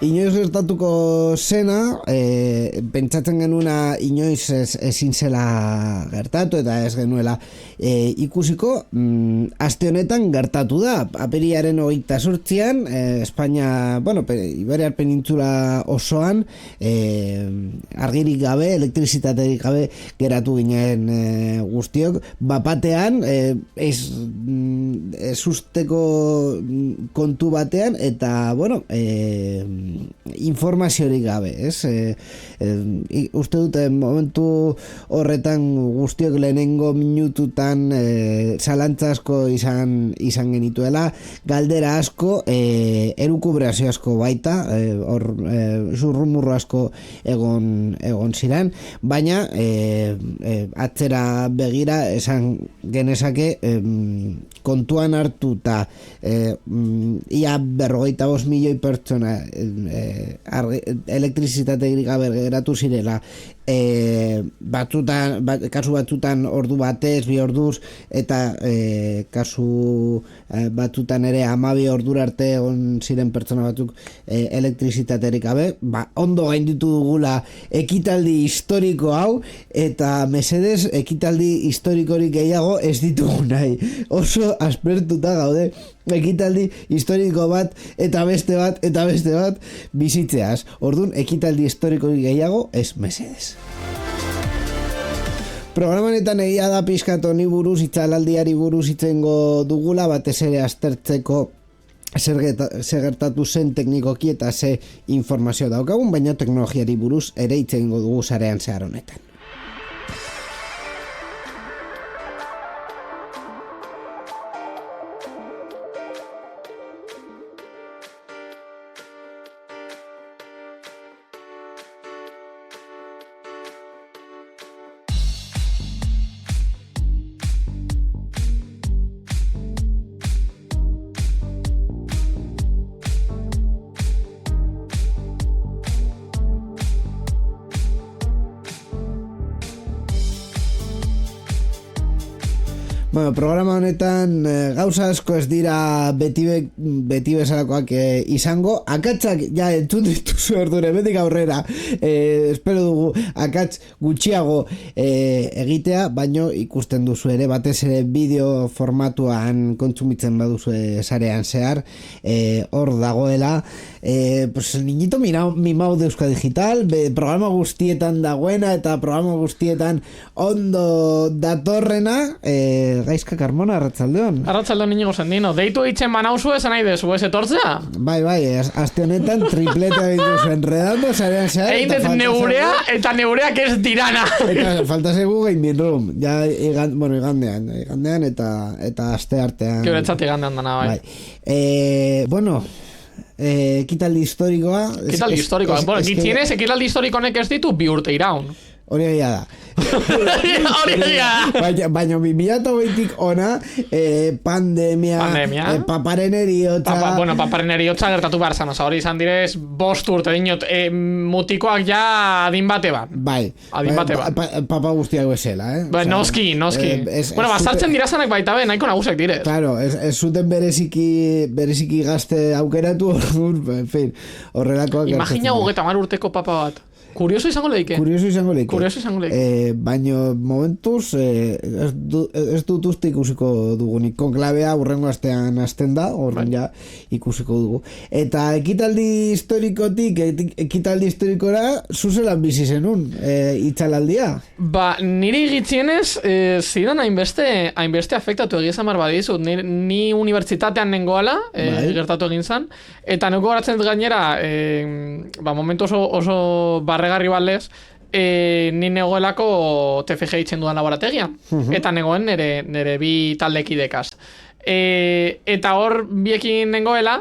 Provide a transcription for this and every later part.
Inoiz gertatuko zena, pentsatzen genuna inoiz ezin zela gertatu eta ez genuela ikusiko, aste honetan gertatu da. Apirilaren 28an, Espainia, Iberiar penintzula osoan, argirik gabe, elektrizitaterik gabe geratu ginen guztiok, bapatean, ez usteko kontu batean, eta, informaziorik gabe, ez? Uste dute momentu horretan guztiok lehenengo minututan zalantza asko izan genituela, galdera asko, erukubrazio asko baita, zurrumurro asko egon ziren, baina atzera begira esan genezake kontuan hartuta ia 45 milioi pertsona elektrizitaterik gabe geratu zirela, kasu batzutan ordu batez, 2 orduz, eta kasu batzutan ere 12 ordura arte egon ziren pertsona batzuk elektrizitaterik gabe, ondo gainditu dugula ekitaldi historiko hau, eta mesedez ekitaldi historikorik gehiago ez ditugu nahi. Oso aspertuta gaude ekitaldi historiko bat eta beste bat bizitzeaz. Orduan, ekitaldi historikorik gehiago ez mesedez. Programanetan egia da pixkat honi buruz, itzalaldiari buruz itzengo dugula, batez ere aztertzeko zer gertatu zen teknikoki eta ze informazio daukagun, baina teknologiari buruz ere itzengo dugu sarean zehar honetan. Programa honetan gauza asko ez dira beti bezalakoak izango. Akatsak ja entzun dituzu ordure, betik aurrera espero dugu akats gutxiago egitea, baino ikusten duzu ere, batez ere bideo formatuan kontsumitzen baduzu sarean zehar, hor dagoela niñito mimau de Euskadi Digital, programa guztietan dagoena eta programa guztietan ondo datorrena. Gaizka Carmona, arratsaldeon. Arratsaldeon Iñigo Sendino. Deitu eitzen banauzu esan nahi dezu, ez etortzea? Bai, aste honetan tripleta dituzu enredando, sarean zehar. Egin dut neurea eta neureak ez dirana. Eta falta zegu Gaming Room. Ja, igandean eta aste artean. Geuretzat igandean dana, bai. Ekitaldi historikoa. Ekitaldi historikoa. Gitzienez, ekitaldi historiko honek ez ditu 2 urte iraun. Hori egia da. Baina 2020tik ona pandemia. Paparen eriotza. Paparen eriotza gertatu behar zan. Hori izan direz 5 urte dinot. Mutikoak ja adin bate bat. Bai. Adin bate bat. Papa guztiak bezala, Noski. Bazartzen dira zanak baita be, nahiko nagusek direz. Claro, ez zuten bereziki gazte aukeratu, en fin, horrelakoak. Imagina 30 urteko papa bat. Kurioso izango lehike. Baina momentuz ez dut uste ikusiko dugunik. Konklabea urrengo astean hasten da, horren ja ikusiko dugu. Eta ekitaldi historikotik ekitaldi historikora zuzelan bizi zenun itzalaldia? Niri gitzienez zidan hainbeste afektatu egizan barbadizut. Ni unibertsitatean nengoala, gertatu egin zan, eta neko garatzen gainera momentu oso barregarri balez, ni negoelako TFG itzen dudan laborategian, eta negoen nire bi taldekidekaz. Eta hor biekin nengoela,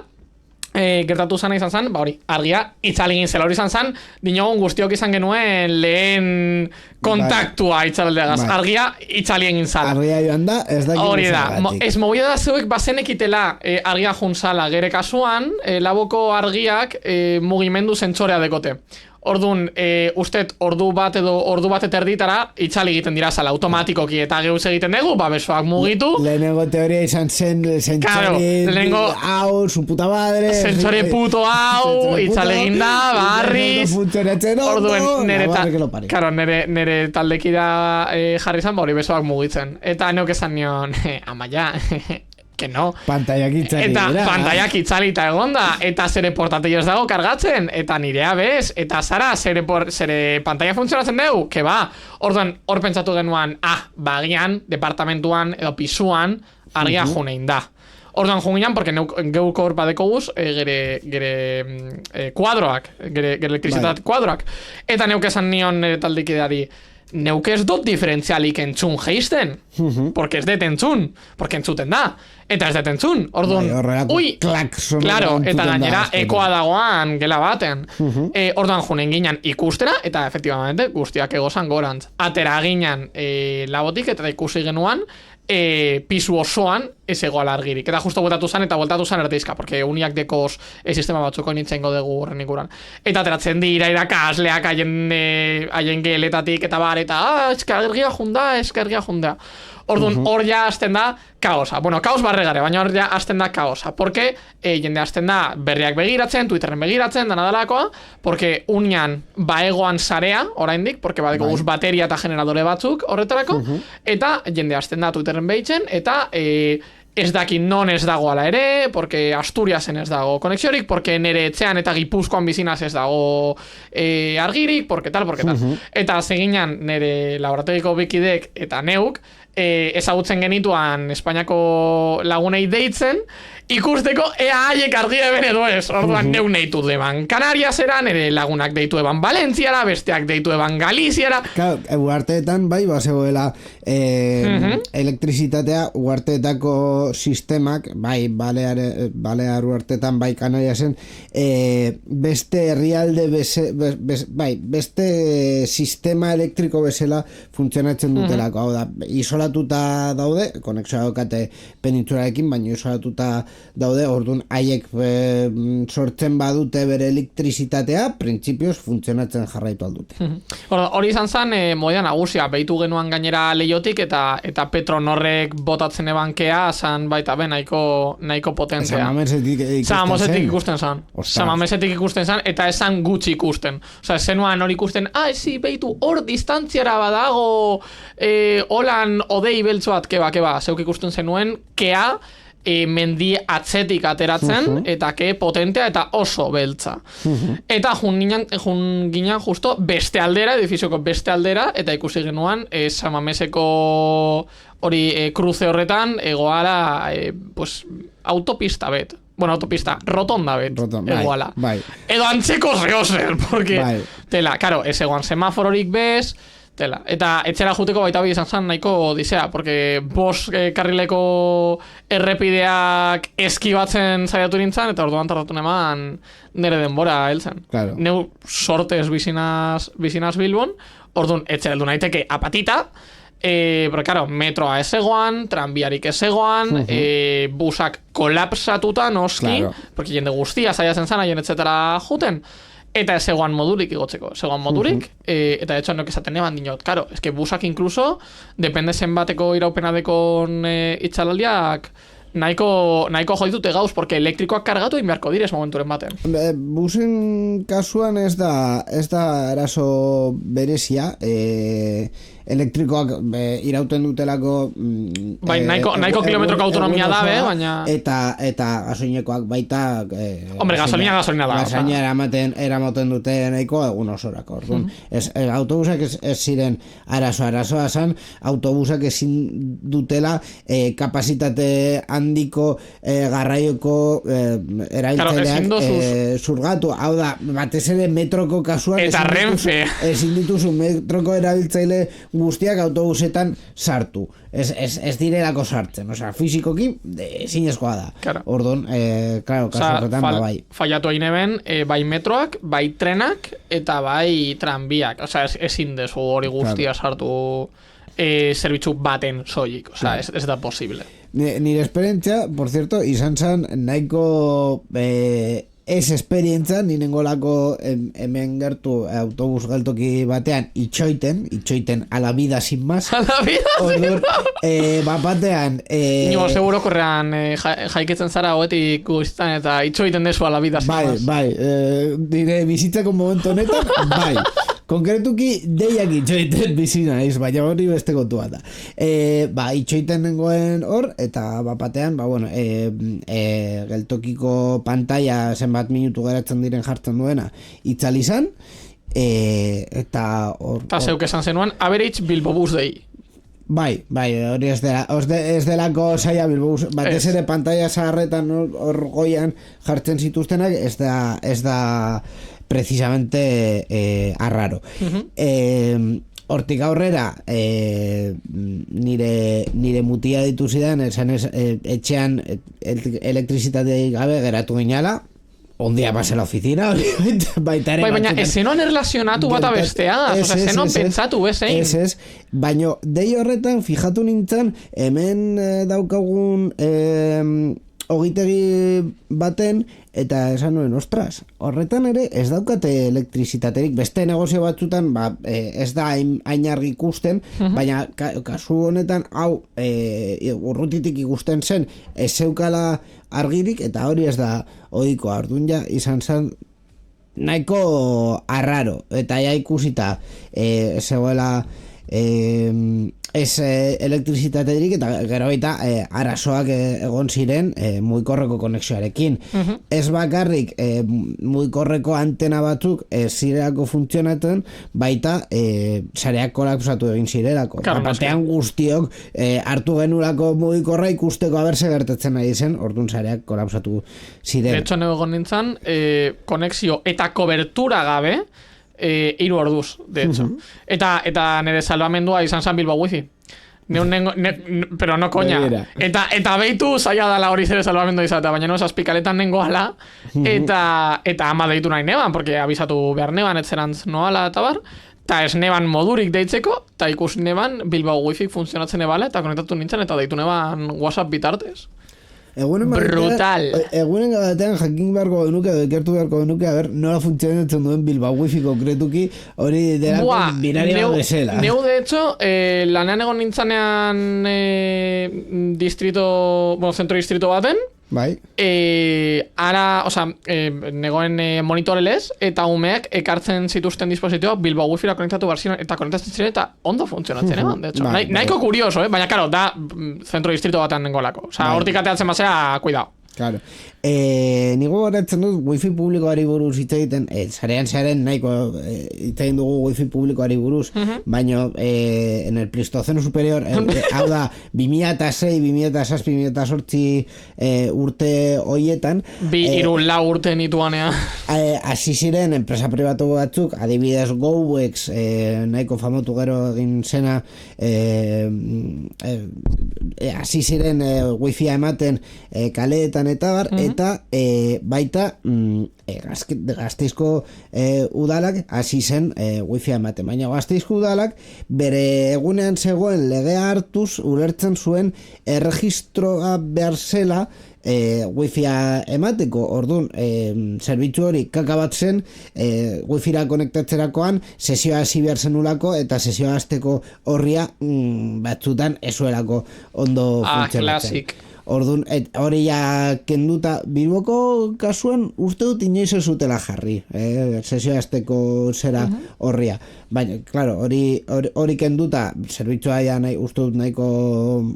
gertatu zana izan zen, hori, argia itzalegin zela hori izan zen, dinogun guztiok izan genuen lehen kontaktua itzalegaz. Argia itzalegin zala. Argia joan da, ez da hori da, ez movida da zeuek bazenekitela argia juntzala. Gere kasuan, laboko argiak mugimendu zentsorea dekote. Orduan, ustet ordu bat edo ordu bat eterditara itzali egiten dira zala automatikoki eta geuz egiten dugu, besoak mugitu. Lehenengo teoria izan zen zentzori hau, su puta madre. Zentzori puto hau, itzali egin da, barriz. Orduan, nere taldekida jarri zan, hori besoak mugitzen. Eta neuk esan nion, amaia, que no. Pantaiak itzali eta pantaiak itzalita egonda, eta zere portatillo ez dago kargatzen, eta nirea bez, eta zara, zere pantaia funtzionatzen dugu, que ba, orduan, hor pentsatu genuan, bagian, departamentuan, edo pisuan, argia junein da. Orduan junginan, porque geuko hor badeko guz, gere kuadroak, gere elektrizitat kuadroak. Eta neuk esan nion taldikideari, neuk ez dut diferentzialik entzun geisten, porque ez det entzun, porque entzuten da, eta ez det entzun, orduan, claro, eta gainera ekoa dagoan gela baten, orduan junen ginen ikustera, eta efectivamente guztiak egozan gorantz, atera ginen labotik, eta ikusi genuan, pisu osoan ez egoala argirik. Eta justo bueltatu zen eta bueltatu zen erteizka, porque uniak dekoz sistema batzuko nintzen dugu horren ikuran. Eta ateratzen dira irakasleak haien geletatik eta bar, eta eskergia junda. Orduan, hor ja hasten da kaosa. Bueno, kaos barregare, baina hor ja hasten da kaosa. Porque jende hasten da berriak begiratzen, Twitterren begiratzen, dana dalakoa, porque unian baegoan sarea, oraindik, porque badeko guz bateria eta generadore batzuk horretarako, eta jende hasten da Twitterren behitzen, eta ez daki non ez dago ala ere, porque Asturiasen ez dago konexiorik, porque nere etxean eta Gipuzkoan bizinaz ez dago argirik, porque tal. Eta seginan nere laborategiko bikidek eta neuk, ezagutzen genituan Espainiako lagunei deitzen, ikusteko ea haiek argia eben edo ez. Orduan neu neitu deban Kanariasera, nere lagunak deitu eban Valentziara, besteak deitu eban Galiziara. Claro, uarteetan bai bazegoela elektrizitatea uarteetako sistemak, bai Balear uarteetan, bai Kanariasen, beste herrialde beste sistema elektriko bezala funtzionatzen dutelako. Hau da, isolatuta daude, konexioa daukate penintzularekin, baina isolatuta daude, orduan haiek sortzen badute bere elektrizitatea, printzipioz funtzionatzen jarraitu aldute. Hori izan zen, modean nagusia, behitu genuan gainera leiotik, eta Petronorrek botatzen ebankea, zan baita nahiko potentzia. Samamesetik ikusten zan, eta esan gutxi ikusten. Osa, zenuan hori ikusten, ezi, behitu, hor distantziara badago, holan odei beltzoat, keba, zeuk ikusten zenuen, kea, mendi atzetik ateratzen, eta ke potentea eta oso beltza. Eta jun ginen justo beste aldera, edifizioko beste aldera, eta ikusi genuan Samameseko hori cruce horretan egoala autopista bet. Bueno, autopista, rotonda bet, egoala. Edo antzeko zeozer, porque tela, karo, ez egoan semafororik bez, tela. Eta etxera juteko baita izan zen nahiko odisea, porque karrileko errepideak eskibatzen saiatu nintzen, eta orduan tardatu neman nire denbora heltzen. Claro. Neu sortez bizinaz Bilbon, orduan etxera heldu naiteke apatita, pero claro, metroa ez egoan, tranbiarik ez egoan, busak kolapsatuta noski, porque jende guztia saiatzen zen haien etxetara juten, eta ez egoan modurik igotzeko, eta etxoan nok esaten eban dinot, karo, eske busak incluso, depende zenbateko iraupena dekon itxalaldiak, nahiko joitute gauz, porque elektrikoak kargatu egin beharko direz momenturen baten. Busen kasuan ez da arazo berezia, elektrikoak irauten dutelako bai, nahiko kilometroko autonomia dabe, baina eta gasoinekoak baita hombre, gasolina da. Gasolina eramaten dute nahiko egun osorako. Autobusak ez ziren arazoa zan, autobusak ezin dutela kapasitate handiko garraioko erabiltzaileak zurgatu. Hau da, batez ere metroko kasuan eta Renfe ezin dituzu metroko erabiltzaile guztiak autobusetan sartu. Ez direlako sartzen, osea, fizikoki ezinezkoa da. Claro. Orduan, kasu horretan, bai. Fallatu egin eben, bai metroak, bai trenak, eta bai tranbiak. Osea, ezin dezu hori guztia sartu zerbitzu baten soilik. Osea, ez da posible. Nire esperientzia, por cierto, izan zan nahiko ez esperientzia, ninengolako hemen gertu autobus geltoki batean itxoiten a la vida sin más. A la vida sin más. Batean... Nimo, seguro korrean jaiketzen zara hoetik guztan eta itxoiten desu a la vida sin más. Bai, nire bizitzako momentu honetan, bai. Konkretuki deiak itxoiten bizina naiz, baina hori beste kontua da. Itxoiten nengoen hor, eta batean, geltokiko pantalla zenbat minutu geratzen diren jartzen duena itzali izan, eta hor... Eta zeuk esan zenuen, average Bilbo Bus Day. Bai, hori ez delako saia Bilbobus, batez ere pantalla zaharretan hor goian jartzen zituztenak, ez da precisamente arraro. Hortik aurrera nire mutia ditu zidan, esan etxean elektrizitate gabe geratu ginala, un día pasé la oficina, baina ezenoan erlazionatu bat abestea, ezenoan pentsatu bezein. Ez, baina dei horretan fijatu nintzen, hemen daukagun ogitegi baten, eta esan nuen, ostras, horretan ere ez daukate elektrizitaterik, beste negozio batzutan ez da hain argi ikusten, baina kasu honetan hau urrutitik ikusten zen ez zeukala argirik, eta hori ez da ohikoa. Orduan ja izan zen nahiko arraro, eta ja ikusita zegoela ez elektrizitaterik, eta gero baita arazoak egon ziren mugikorreko konexioarekin. Ez bakarrik mugikorreko antena batzuk zirelako funtzionatzen, baita sareak kolapsatu egin zirelako. Batean guztiok hartu genulako mugikorra ikusteko aberse gertatzen nahi zen, orduan sareak kolapsatu ziren. De hecho, egon nintzen, konexio eta kobertura gabe 3 orduz, de hecho. Eta nire salvamendua izan zan Bilbao Wifi. Pero no coña. Eta beitu zaila dala hori zere salvamendua izatea, baina no esas pikaletan nengoala, eta ama deitu nahi neban, porque abisatu behar neban, etzerantz noala eta bar, eta ez neban modurik deitzeko, eta ikus neban Bilbao Wifi funtzionatzen ebala, eta konektatu nintzen, eta deitu neban WhatsApp bitartez. Brutal. Egunen batean jakin beharko genuke, ikertu beharko genuke, a ber, nola funtzionatzen duen Bilbao Wifi konkretuki, hori delako binaria bezala. Neu, de hecho, lanean egon nintzanean zentro distrito baten, bai. Ara, negoen monitorelez, eta umeak ekartzen zituzten dispositioa Bilbao Wi-Fi-ra konektatu barziren, eta konektatzen ziren, eta ondo funtzionatzen, de hecho. Nahiko kurioso, baina, karo, da zentro distrito batean nengolako. Hortik ateatzen basea, cuidao. Claro. Nigo goratzen dut wifi publikoari buruz hitz egiten, zarean nahiko hitz egin dugu wifi publikoari buruz, baina en el Pleistoceno superior, hau da 2006, 2006, 2008 urte hoietan, 3-4 urte nituanea hasi ziren enpresa pribatu batzuk, adibidez GoWex, nahiko famotu gero egin zena, hasi ziren wifi ematen kaleetan eta bar, eta baita Gasteizko udalak hasi zen wifi ematen, baina Gasteizko udalak bere egunean zegoen legea hartuz ulertzen zuen erregistroa behar zela wifi-a emateko. Orduan, zerbitzu hori kakabat zen, wifi-ra konektatzerakoan sesioa hasi behar zenulako, eta sesioa hasteko horria batzutan ezuelako ondo funtzionatzen. Orduan, hori ja kenduta, Bilboko kasuan uste dut inoiz ez zutela jarri, sesioa hasteko zera horria. Baina, claro, hori kenduta, zerbitzua ja uste dut nahiko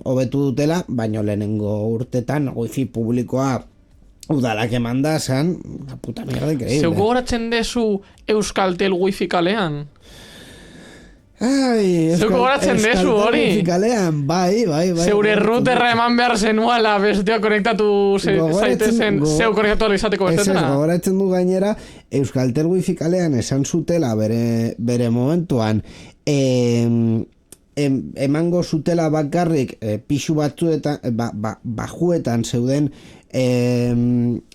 hobetu dutela, baina lehenengo urtetan wifi publikoa udalak emanda zan, la puta mierda increíble. Zeu gogoratzen dezu Euskaltel wifi kalean? Zeu gogoratzen dezu hori? Bai. Zeure routerra eman behar zenuala besteo konektatu zaitezen, zeu konektatu izateko bestetena? Ez, gogoratzen du gainera, Euskaltel wifi kalean esan zutela bere momentuan, emango zutela bakarrik pixu batzuetan, bajuetan zeuden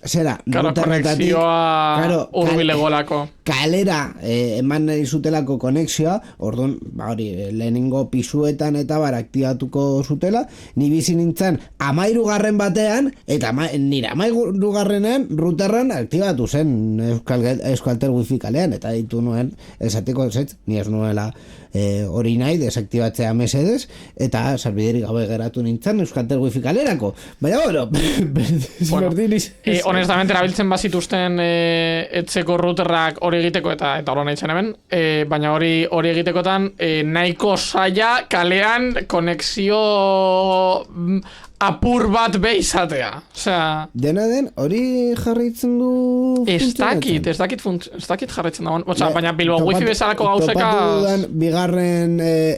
zera, konexioa urbilegolako kalera eman nahi zutelako konexioa, orduan, lehenengo pisuetan eta aktibatuko zutela, ni bizi nintzen 13. batean, eta nire 13. ruterran aktibatu zen Euskaltel Wi-Fi kalean, eta ditu nuen, esatiko ni ez nuela hori nahi, desaktibatzea mesedez, eta sarbiderik gabe geratu nintzen Euskaltel Wi-Fi kalerako. Baina, honestamente erabiltzen bazituzten etxeko routerrak hori egiteko eta hori nahi zen hemen, baina hori egitekotan nahiko zaila kalean konexio apur bat izatea. Dena den, hori jarraitzen du ez dakit jarraitzen da. Baina Bilbo Wi-Fi bezalako gauzeka topatu dudan bigarren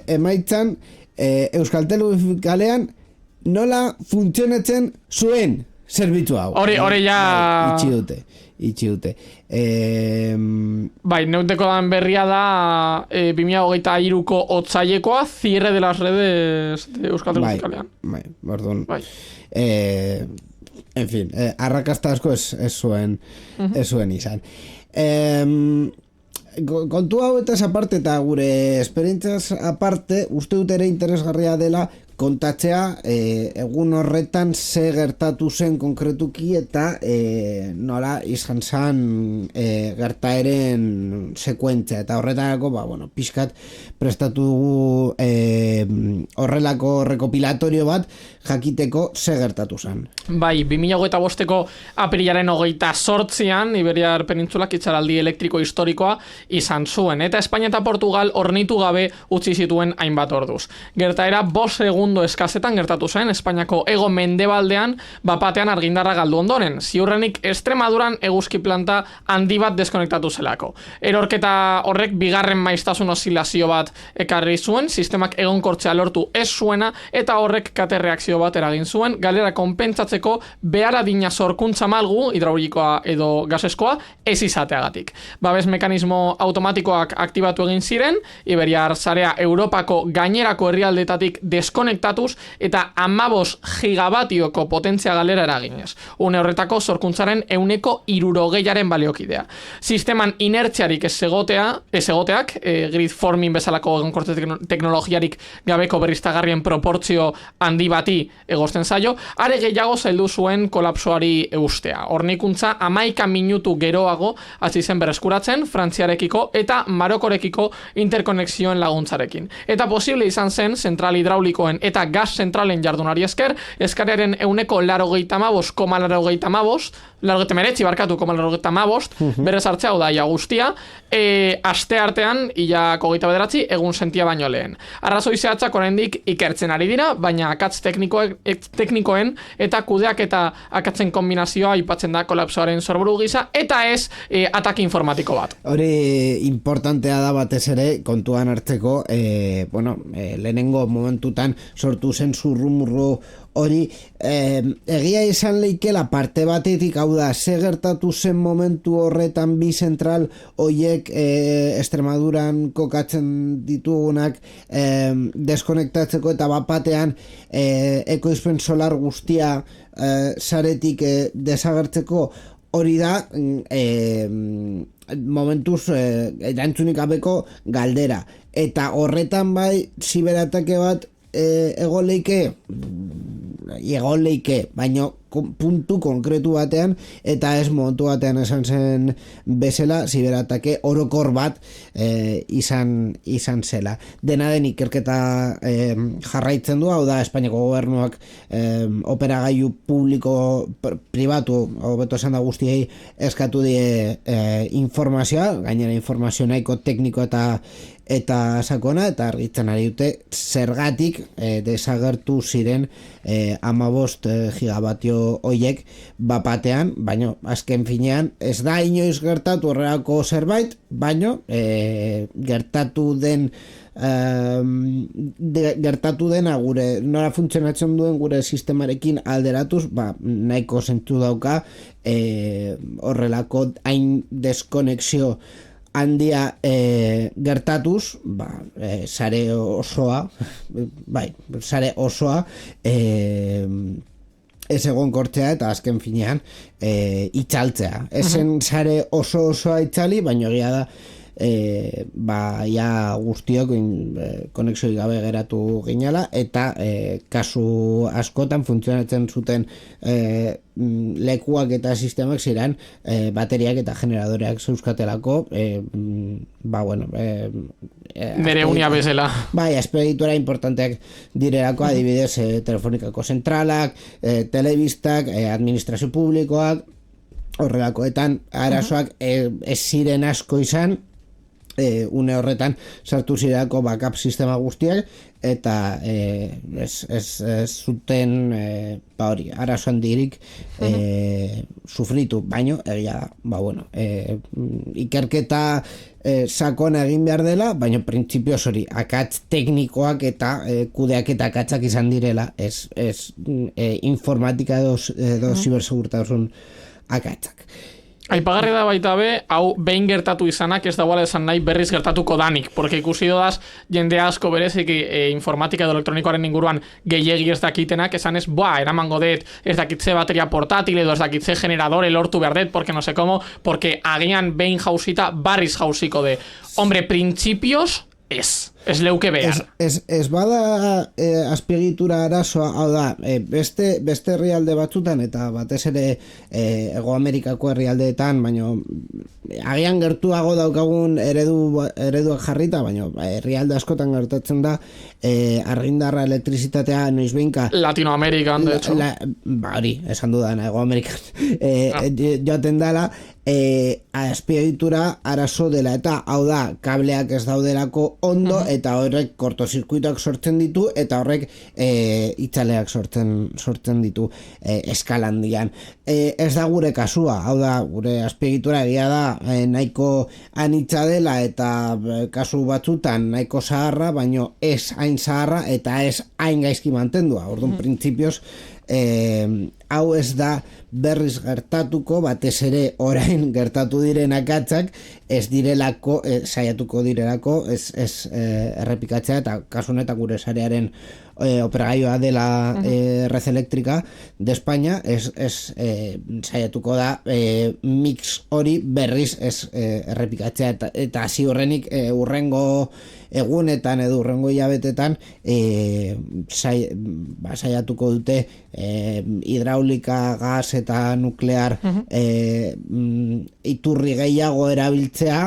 emaitzan Euskaltel Wi-Fi kalean nola funtzionatzen zuen zerbitzu hau. Hori ja itxi dute. Bai, neuteko dan berria da 2023ko otsailekoa cierre de las redes de Euskaltel Wi-Fi kalean. Bai, orduan. En fin, arrakasta asko ez zuen izan. Kontu hau eta aparte eta gure esperientziaz aparte, uste dut ere interesgarria dela kontatzea egun horretan ze gertatu zen konkretuki eta nola izan zen gertaeren sekuentzia, eta horretarako pixkat prestatu dugu horrelako rekopilatorio bat jakiteko ze gertatu zen. Bai, 2025ko apirilaren 28an Iberiar Penintzulak itxaraldi elektriko historikoa izan zuen, eta Espainia eta Portugal hornitu gabe utzi zituen hainbat orduz. Gertaera 5 segundo eskazetan gertatu zen Espainiako hego mendebaldean bapatean argindarra galdu ondoren, ziurrenik Extremaduran eguzki planta handi bat deskonektatu zelako. Erorketa horrek bigarren maiztasun oszilazio bat ekarri zuen, sistemak egonkortzea lortu ez zuena, eta horrek kate reakzio bat eragin zuen, galera konpentsatzeko behar adina sorkuntza malgu, hidraulikoa edo gaseskoa, ez izateagatik. Babes mekanismo automatikoak aktibatu egin ziren, Iberiar sarea Europako gainerako herrialdetatik deskonektatuz eta 15 gigabatioko potentzia galera eraginez. Une horretako sorkuntzaren 60% baliokidea. Sisteman inertziarik ez egoteak, grid forming bezalako egonkortze teknologiarik gabeko berriztagarrien proportzio handi bati egozten zaio, are gehiago zaildu zuen kolapsoari eustea. Hornikuntza 11 minutu geroago hasi zen berreskuratzen Frantziarekiko eta Marokorekiko interkonexioen laguntzarekin. Eta posible izan zen zentral hidraulikoen eta gas zentralen jardunari esker, eskarearen 89,85 berrez hartzea hau da ia guztia, aste artean ilako 29 egun sentia baino lehen. Arrazoi zehatzak oraindik ikertzen ari dira, baina akatz teknikoen eta kudeak eta akatzen kombinazioa aipatzen da kolapsoaren sorburu gisa, eta ez atake informatiko bat. Hori importantea da batez ere kontuan hartzeko, lehenengo momentutan sortu zen zurrumurru hori, egia izan leikela parte batetik, hau da, ze gertatu zen momentu horretan bi zentral hoiek Extremaduran kokatzen ditugunak deskonektatzeko eta bapatean ekoizpen solar guztia saretik desagertzeko, hori da momentuz erantzunik gabeko galdera, eta horretan bai ziberatake bat egon leike, baina puntu konkretu batean eta ez momentu batean esan zen bezala ziberatake orokor bat izan zela. Dena den ikerketa jarraitzen du, hau da Espainiako gobernuak operagailu publiko pribatu, hobeto esan da guztiei eskatu die informazioa, gainera informazio nahiko tekniko eta sakona, eta argitzen ari dute zergatik desagertu ziren 15 gigabatio hoiek bapatean, baino azken finean ez da inoiz gertatu horrelako zerbait, baino gertatu dena gure nola funtzionatzen duen gure sistemarekin alderatuz, nahiko zentzu dauka horrelako hain deskonexio handia gertatuz, sare osoa, sare osoa ez egon kortzea eta azken finean itxaltzea. Ezen sare osoa itxali, baina egia da ja guztiok konexioi gabe geratu ginela eta kasu askotan funtzionatzen zuten lekuak eta sistemak ziren bateriak eta generadoreak zeuzkatelako nere unia bezala. Bai, espeditura importanteak direlako, adibidez telefonikako zentralak, telebistak, administrazio publikoak, horrelakoetan arazoak ez ziren asko izan, une horretan sartu zirelako backup sistema guztiak eta ez zuten arazo handirik sufritu, baino egia ikerketa sakona egin behar dela, baina printzipioz hori akats teknikoak eta kudeaketa akatsak izan direla, ez informatika edo zibersegurtasun akatsak. Aipagarri da baita be, hau behin gertatu izanak ez dagoela esan nahi berriz gertatuko danik, porque ikusi dodaz jende asko bereziki informatika edo elektronikoaren inguruan gehiegi ez dakitenak, esan ez, eramango dut, ez dakitze bateria portátil edo ez dakitze generadore lortu behar dut, porque no sé cómo, porque agian behin jausita barriz jausiko de. Hombre, principios, ez leuke behar. Ez bada azpiegitura arazoa, hau da, beste herrialde batzutan eta batez ere Hego Amerikako herrialdeetan, baina agian gertuago daukagun ereduak jarrita, baina herrialde askotan gertatzen da argindarra elektrizitatea noizbeinka Latinoamerikan, de hecho. Hori, esan dudan, Hego Amerikan joaten dela, azpiegitura arazo dela eta hau da, kableak ez daudelako ondo eta horrek kortozirkuitoak sortzen ditu eta horrek itzaleak sortzen ditu eskalandian. Ez da gure kasua, hau da, gure azpiegitura egia da nahiko anitza dela eta kasu batzutan nahiko zaharra, baino ez hain zaharra eta ez hain gaizki mantendua. Orduan, printzipioz, hau ez da berriz gertatuko, batez ere orain gertatu diren akatsak ez direlako, saiatuko direlako ez errepikatzea eta kasu honetan gure sarearen operagailua dela Red Eléctrica de España ez saiatuko da mix hori berriz ez errepikatzea eta hasi horrenik urrengo egunetan edo urrengo hilabetetan saiatuko dute hidraulika, gas eta nuklear iturri gehiago erabiltzea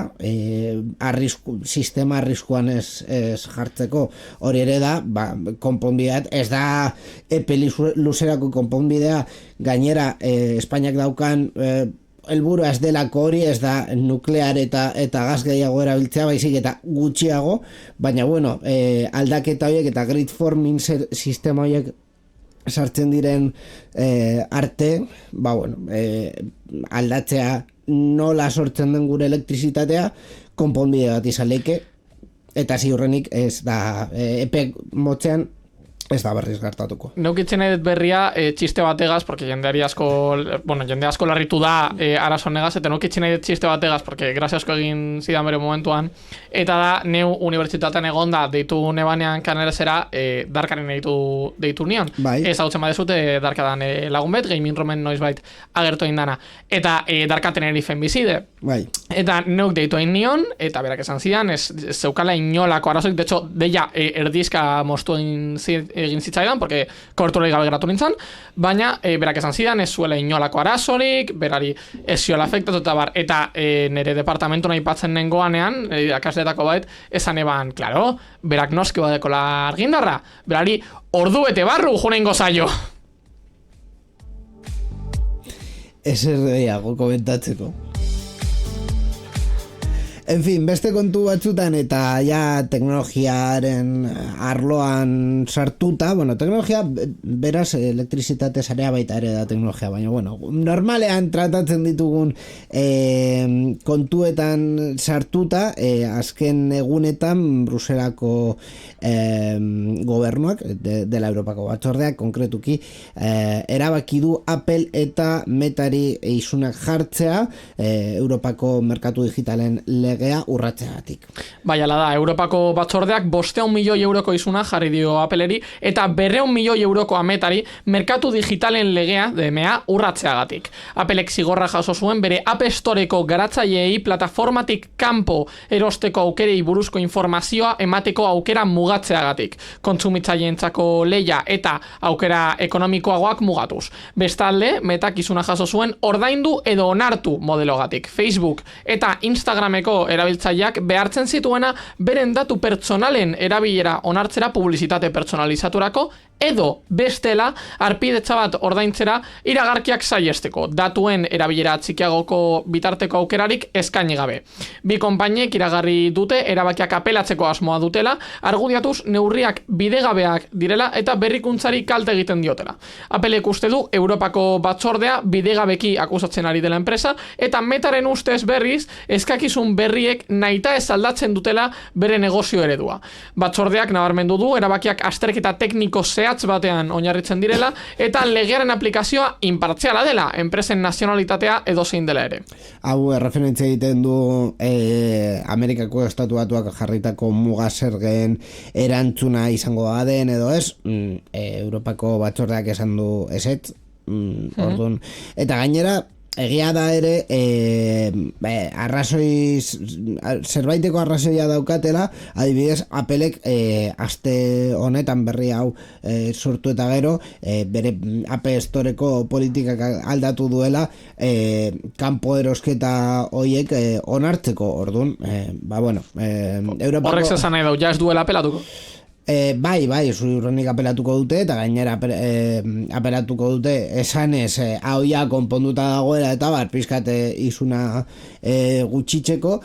sistema arriskuan ez jartzeko. Hori ere da, konponbidea, ez da epe luzerako konponbidea, gainera Espainiak daukan helburua ez delako hori, ez da nuklear eta gas gehiago erabiltzea, baizik eta gutxiago, baina aldaketa horiek eta grid forming sistema horiek sartzen diren arte, aldatzea nola sortzen den gure elektrizitatea, konponbide bat izan leike, eta ziurrenik ez da epe motzean ez da berriz gertatuko. Neukitzen edet berria txiste bategaz, porque jende asko larritu da arazo negaz, eta neukitzen edet txiste bategaz, porque grazia asko egin zidan bere momentuan, eta da, neu unibertsitatean egonda deitu nebanean kanerazera darkaren deitu nion. Bai. Ez hau txema dezute darkadan lagun bet, gaming romen noizbait agertu indana. Eta darkaten erifen bizide. Bai. Eta neuk deitu egin nion, eta berak esan zidan, ez zeukala inolako arazoik, de hecho, deia erdizka mostu egin zitzaidan, porque koberturik gabe geratu nintzen, baina berak esan zidan, ez zuela inolako arazorik, berari ez ziola afektatu eta bar, eta nire departamentu nahi patzen nengoanean, akasleetako bat, esan eban, klaro, berak noski badekola argindarra, berari ordu bete barru junengo zaio. Ez erdiago komentatzeko. En fin, beste kontu batzutan eta ja teknologiaren arloan sartuta, teknologia beraz elektrizitate sarea baita ere da teknologia, baina normalean tratatzen ditugun kontuetan sartuta, azken egunetan Bruselako gobernuak, dela Europako batzordeak konkretuki, erabaki du Apple eta Metari isunak jartzea Europako merkatu digitalen lege legea urratzeagatik. Bai, ala da, Europako batzordeak 500 milioi euroko izuna jarri dio Appleri eta 200 milioi euroko ametari merkatu digitalen legea DMA urratzeagatik. Applek zigorra jaso zuen bere App Storeko garatzaileei plataformatik kanpo erosteko aukerei buruzko informazioa emateko aukera mugatzeagatik. Kontsumitzaileentzako leia eta aukera ekonomikoagoak mugatuz. Bestalde, Metak izuna jaso zuen ordaindu edo onartu modelogatik. Facebook eta Instagrameko erabiltzaileak behartzen zituena beren datu pertsonalen erabilera onartzera publizitate pertsonalizaturako edo bestela arpidetza bat ordaintzera iragarkiak saihesteko, datuen erabilera txikiagoko bitarteko aukerarik eskaini gabe. Bi konpainiek iragarri dute erabakiak apelatzeko asmoa dutela, argudiatuz neurriak bidegabeak direla eta berrikuntzari kalte egiten diotela. Applek uste du Europako batzordea bidegabeki akusatzen ari dela enpresa eta Metaren ustez berriz eskakizun berriek nahita ez aldatzen dutela bere negozio eredua. Batzordeak nabarmendu du erabakiak azterketa tekniko zehatz batean oinarritzen direla eta legearen aplikazioa inpartziala dela, enpresen nazionalitatea edozein dela ere. Hau referentzia egiten du Amerikako Estatu Batuak jarritako muga zergen erantzuna izango den edo ez, Europako batzordeak esan du ezetz, orduan, eta gainera egia da ere zerbaiteko arrazoia daukatela, adibidez Applek aste honetan berri hau sortu eta gero bere App Storeko politikak aldatu duela kanpo erosketa hoiek onartzeko, orduan Europako... Horrek zezan nahi dau, ja ez duela apelatuko? Bai, zurrenik apelatuko dute eta gainera apelatuko dute esanez hau ja konponduta dagoela eta pizkate izuna gutxitzeko.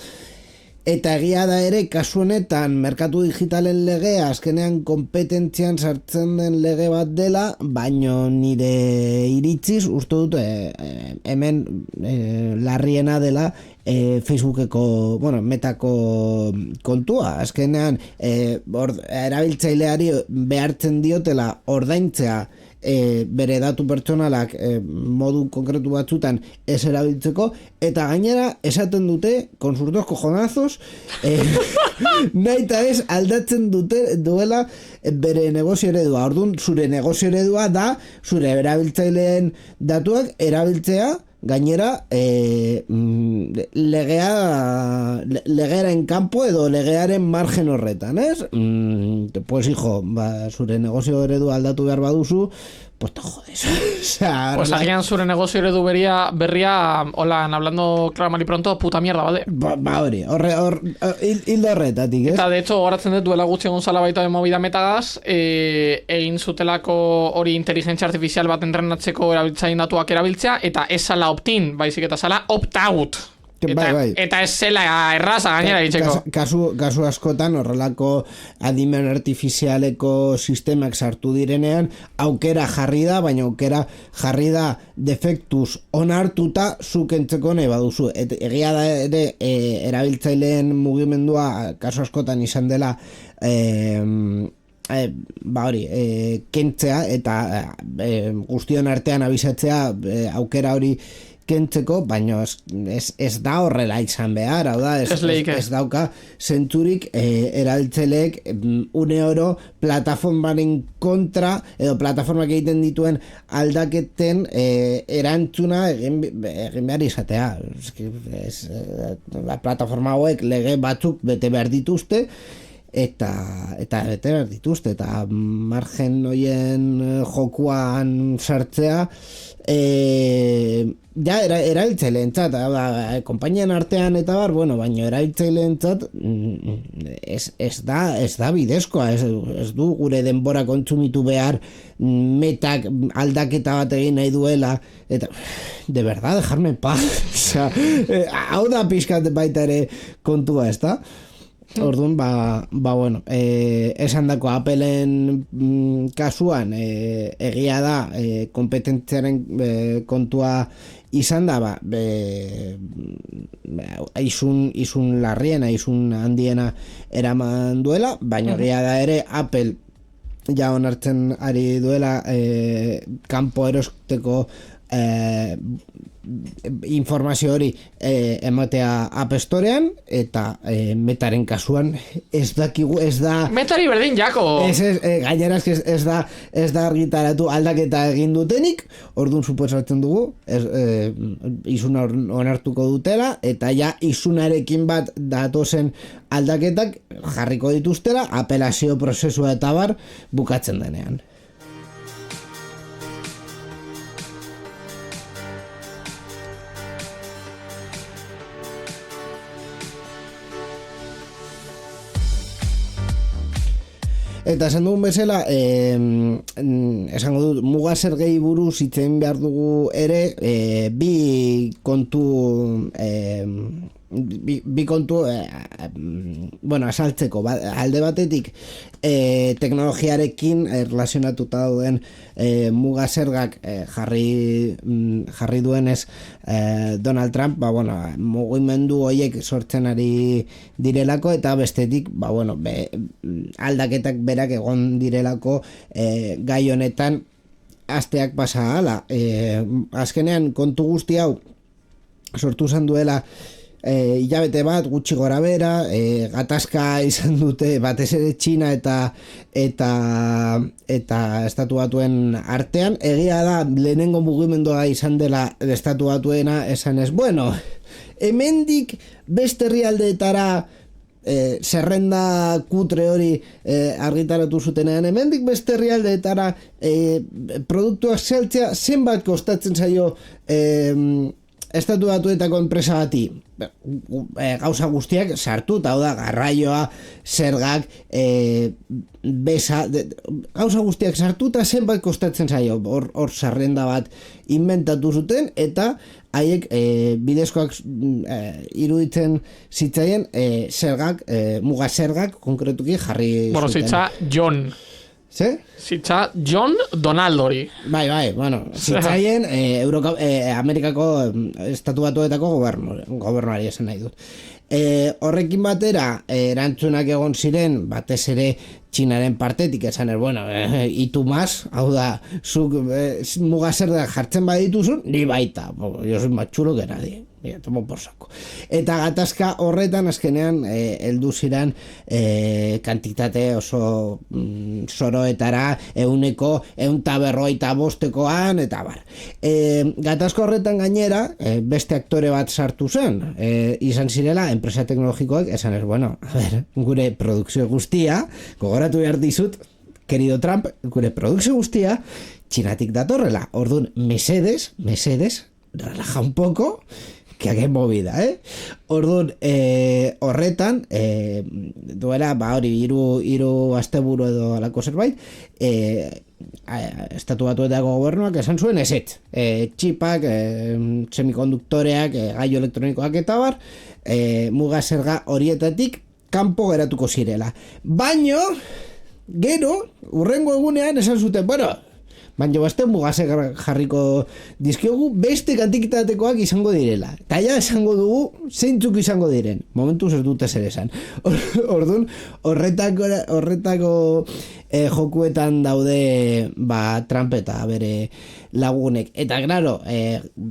Eta egia da ere, kasu honetan merkatu digitalen legea azkenean kompetentzian sartzen den lege bat dela, baino nire iritziz uste dut hemen larriena dela Facebookeko, Metako kontua. Azkenean erabiltzaileari behartzen diotela ordaintzea bere datu pertsonalak modu konkretu batzutan ez erabiltzeko, eta gainera esaten dute consultos cojonazos nahi eta ez aldatzen duela bere negozio eredua. Orduan, zure negozio eredua da zure erabiltzaileen datuak erabiltzea gainera legearen kanpo edo legearen margen horretan, ez? Pues hijo, zure negozio eredua aldatu behar baduzu, pues te jodes. Pues agian zure negozio eredu berria, hola, hablando claro mal y pronto, puta mierda, bade? Hori, hildo horretatik, ez? Eta, de hecho, horatzen dut duela gutxi egon zala baita de movida Metagaz, egin zutelako hori inteligentzia artifizial bat entrenatzeko erabiltzaien datuak erabiltzea, eta ez zala opt-in, baizik eta zala opt-out. Eta ez zela erraza gainera ditzeko. Kasu askotan horrelako adimen artifizialeko sistemak sartu direnean aukera jarri da, baina aukera jarri da defektuz onartuta zukentzeko nahi baduzu. Egia da ere erabiltzaileen mugimendua kasu askotan izan dela kentzea eta guztion artean abisatzea aukera hori kentzeko, baina ez da horrela izan behar, hau da, ez dauka zentzurik erabiltzaileek une oro plataformaren kontra edo plataformak egiten dituen aldaketen erantzuna egin behar izatea. Plataforma hauek lege batzuk bete behar dituzte eta bete behar dituzte eta margen hoien jokuan sartzea erabiltzaileentzat, konpainian artean eta baina erabiltzaileentzat ez da bidezkoa, ez du gure denbora kontsumitu behar Metak aldaketa bat egin nahi duela, eta de verdad, dejarme en paz. Hau da pixkat baita ere kontua, ez da? Orduan, esan dako Appleen kasuan egia da kompetentziaren kontua izan da izun larriena, izun handiena eraman duela, baina egia da ere Apple ja onartzen ari duela kanpo erosteko informazio hori ematea App Storean, eta Metaren kasuan ez dakigu, ez da Metari berdin jako gainera ez da argitaratu aldaketa egin dutenik, orduan suposatzen dugu izuna onartuko dutela, eta ja izunarekin bat datozen aldaketak jarriko dituztela apelazio prozesua eta bar bukatzen denean. Eta esan dugun bezala, esango dut, muga zergei buruz itzen behar dugu ere, bi kontu asaltzeko, alde batetik teknologiarekin relazionatuta dauden muga zergak jarri duenez Donald Trump, mugimendu horiek sortzen ari direlako, eta bestetik aldaketak berak egon direlako gai honetan asteak pasa hala. Azkenean kontu guzti hau sortu izan duela hilabete bat gutxi gora bera, gatazka izan dute batez ere Txina eta Estatu Batuen artean. Egia da lehenengo mugimendua izan dela Estatu Batuena esanez, hemendik beste herrialdeetara zerrenda kutre hori argitaratu zutenean, hemendik beste herrialdeetara produktuak saltzea zenbat kostatzen zaio Estatu Batuetako enpresa bati, gauza guztiak sartu, eta hau da, garraioa, zergak, gauza guztiak sartu, eta zenbat kostatzen zaio, hor zerrenda bat inventatu zuten, eta haiek bidezkoak iruditzen zitzaien zergak, muga zergak, konkretuki jarri zuten. Zitza John. Ze? Zitza John Donaldori. Bai, zitzaien Amerikako Estatu Batuetako gobernuari esan nahi dut. Horrekin batera, erantzunak egon ziren, batez ere Txinaren partetik esan itu maz, hau da, zuk muga zergak jartzen badituzun, ni baita, jo soy más chulo que nadie. Tomo por saco. Eta gatazka horretan azkenean heldu ziren kantitate oso zoroetara, 150 eta bar. Gatazka horretan gainera beste aktore bat sartu zen, izan zirela enpresa teknologikoak esan gure produkzio guztia, gogoratu behar dizut, querido Trump, gure produkzio guztia Txinatik datorrela. Orduan, mesedes, relaja un poco, que hagen movida, Orduan, horretan, duela, hori, hiru asteburu edo alako zerbait, Estatu Batuetako gobernuak esan zuen ezetz. Txipak, semikonduktoreak, gailu elektronikoak eta bar, muga zerga horietatik kanpo geratuko zirela. Baino, gero, urrengo egunean esan zuten, baina beste mugase jarriko dizkiogu beste kantikitatekoak izango direla. Eta ja esango dugu zeintzuk izango diren. Momentuz ez dute zer esan. Orduan, horretako jokuetan daude Trump eta bere lagunek. Eta, claro,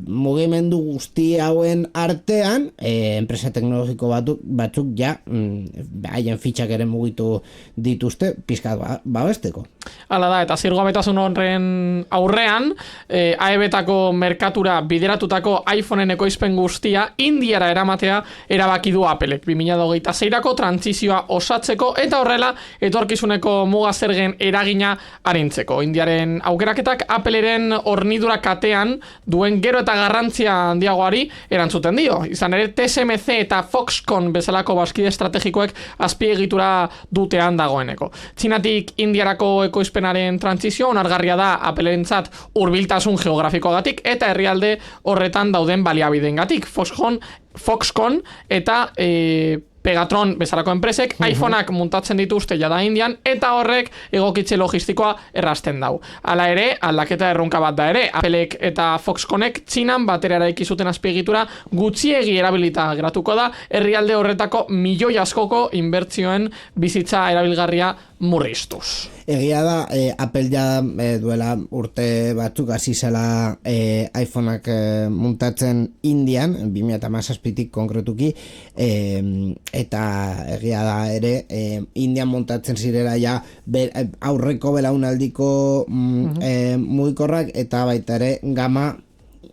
mugimendu guzti hauen artean, enpresa teknologiko batzuk ja haien fitxak ere mugitu dituzte pizkat babesteko. Hala da, eta zirgabetasun horren aurrean, AEB-tako merkatura bideratutako iPhoneen ekoizpen guztia Indiara eramatea erabaki du Applek 2026ko trantsizioa osatzeko eta horrela etorkizuneko muga zergen eragina arintzeko. Indiaren aukeraketak Appleren hornidura katean duen gero eta garrantzia handiagoari erantzuten dio. Izan ere, TSMC eta Foxconn bezalako bazkide estrategikoek azpiegitura dutean dagoeneko. Txinatik Indiarako ekoizpenaren trantsizioa onargarria da Applerentzat hurbiltasun geografikoagatik eta herrialde horretan dauden baliabideengatik. Foxconn eta Pegatron bezalako enpresek iPhoneak muntatzen dituzte jada Indian eta horrek egokitze logistikoa errazten dau. Hala ere, aldaketa erronka bat da ere, Applek eta Foxconnek Txinan batera eraiki zuten azpiegitura gutxiegi erabilita geratuko da herrialde horretako milioi askoko inbertsioen bizitza erabilgarria murriztuz. Egia da, Apple ja duela urte batzuk hasi zela iPhoneak muntatzen Indian, 2017tik konkretuki, eta egia da ere, Indian muntatzen zirela ja aurreko belaunaldiko mugikorrak eta baita ere gama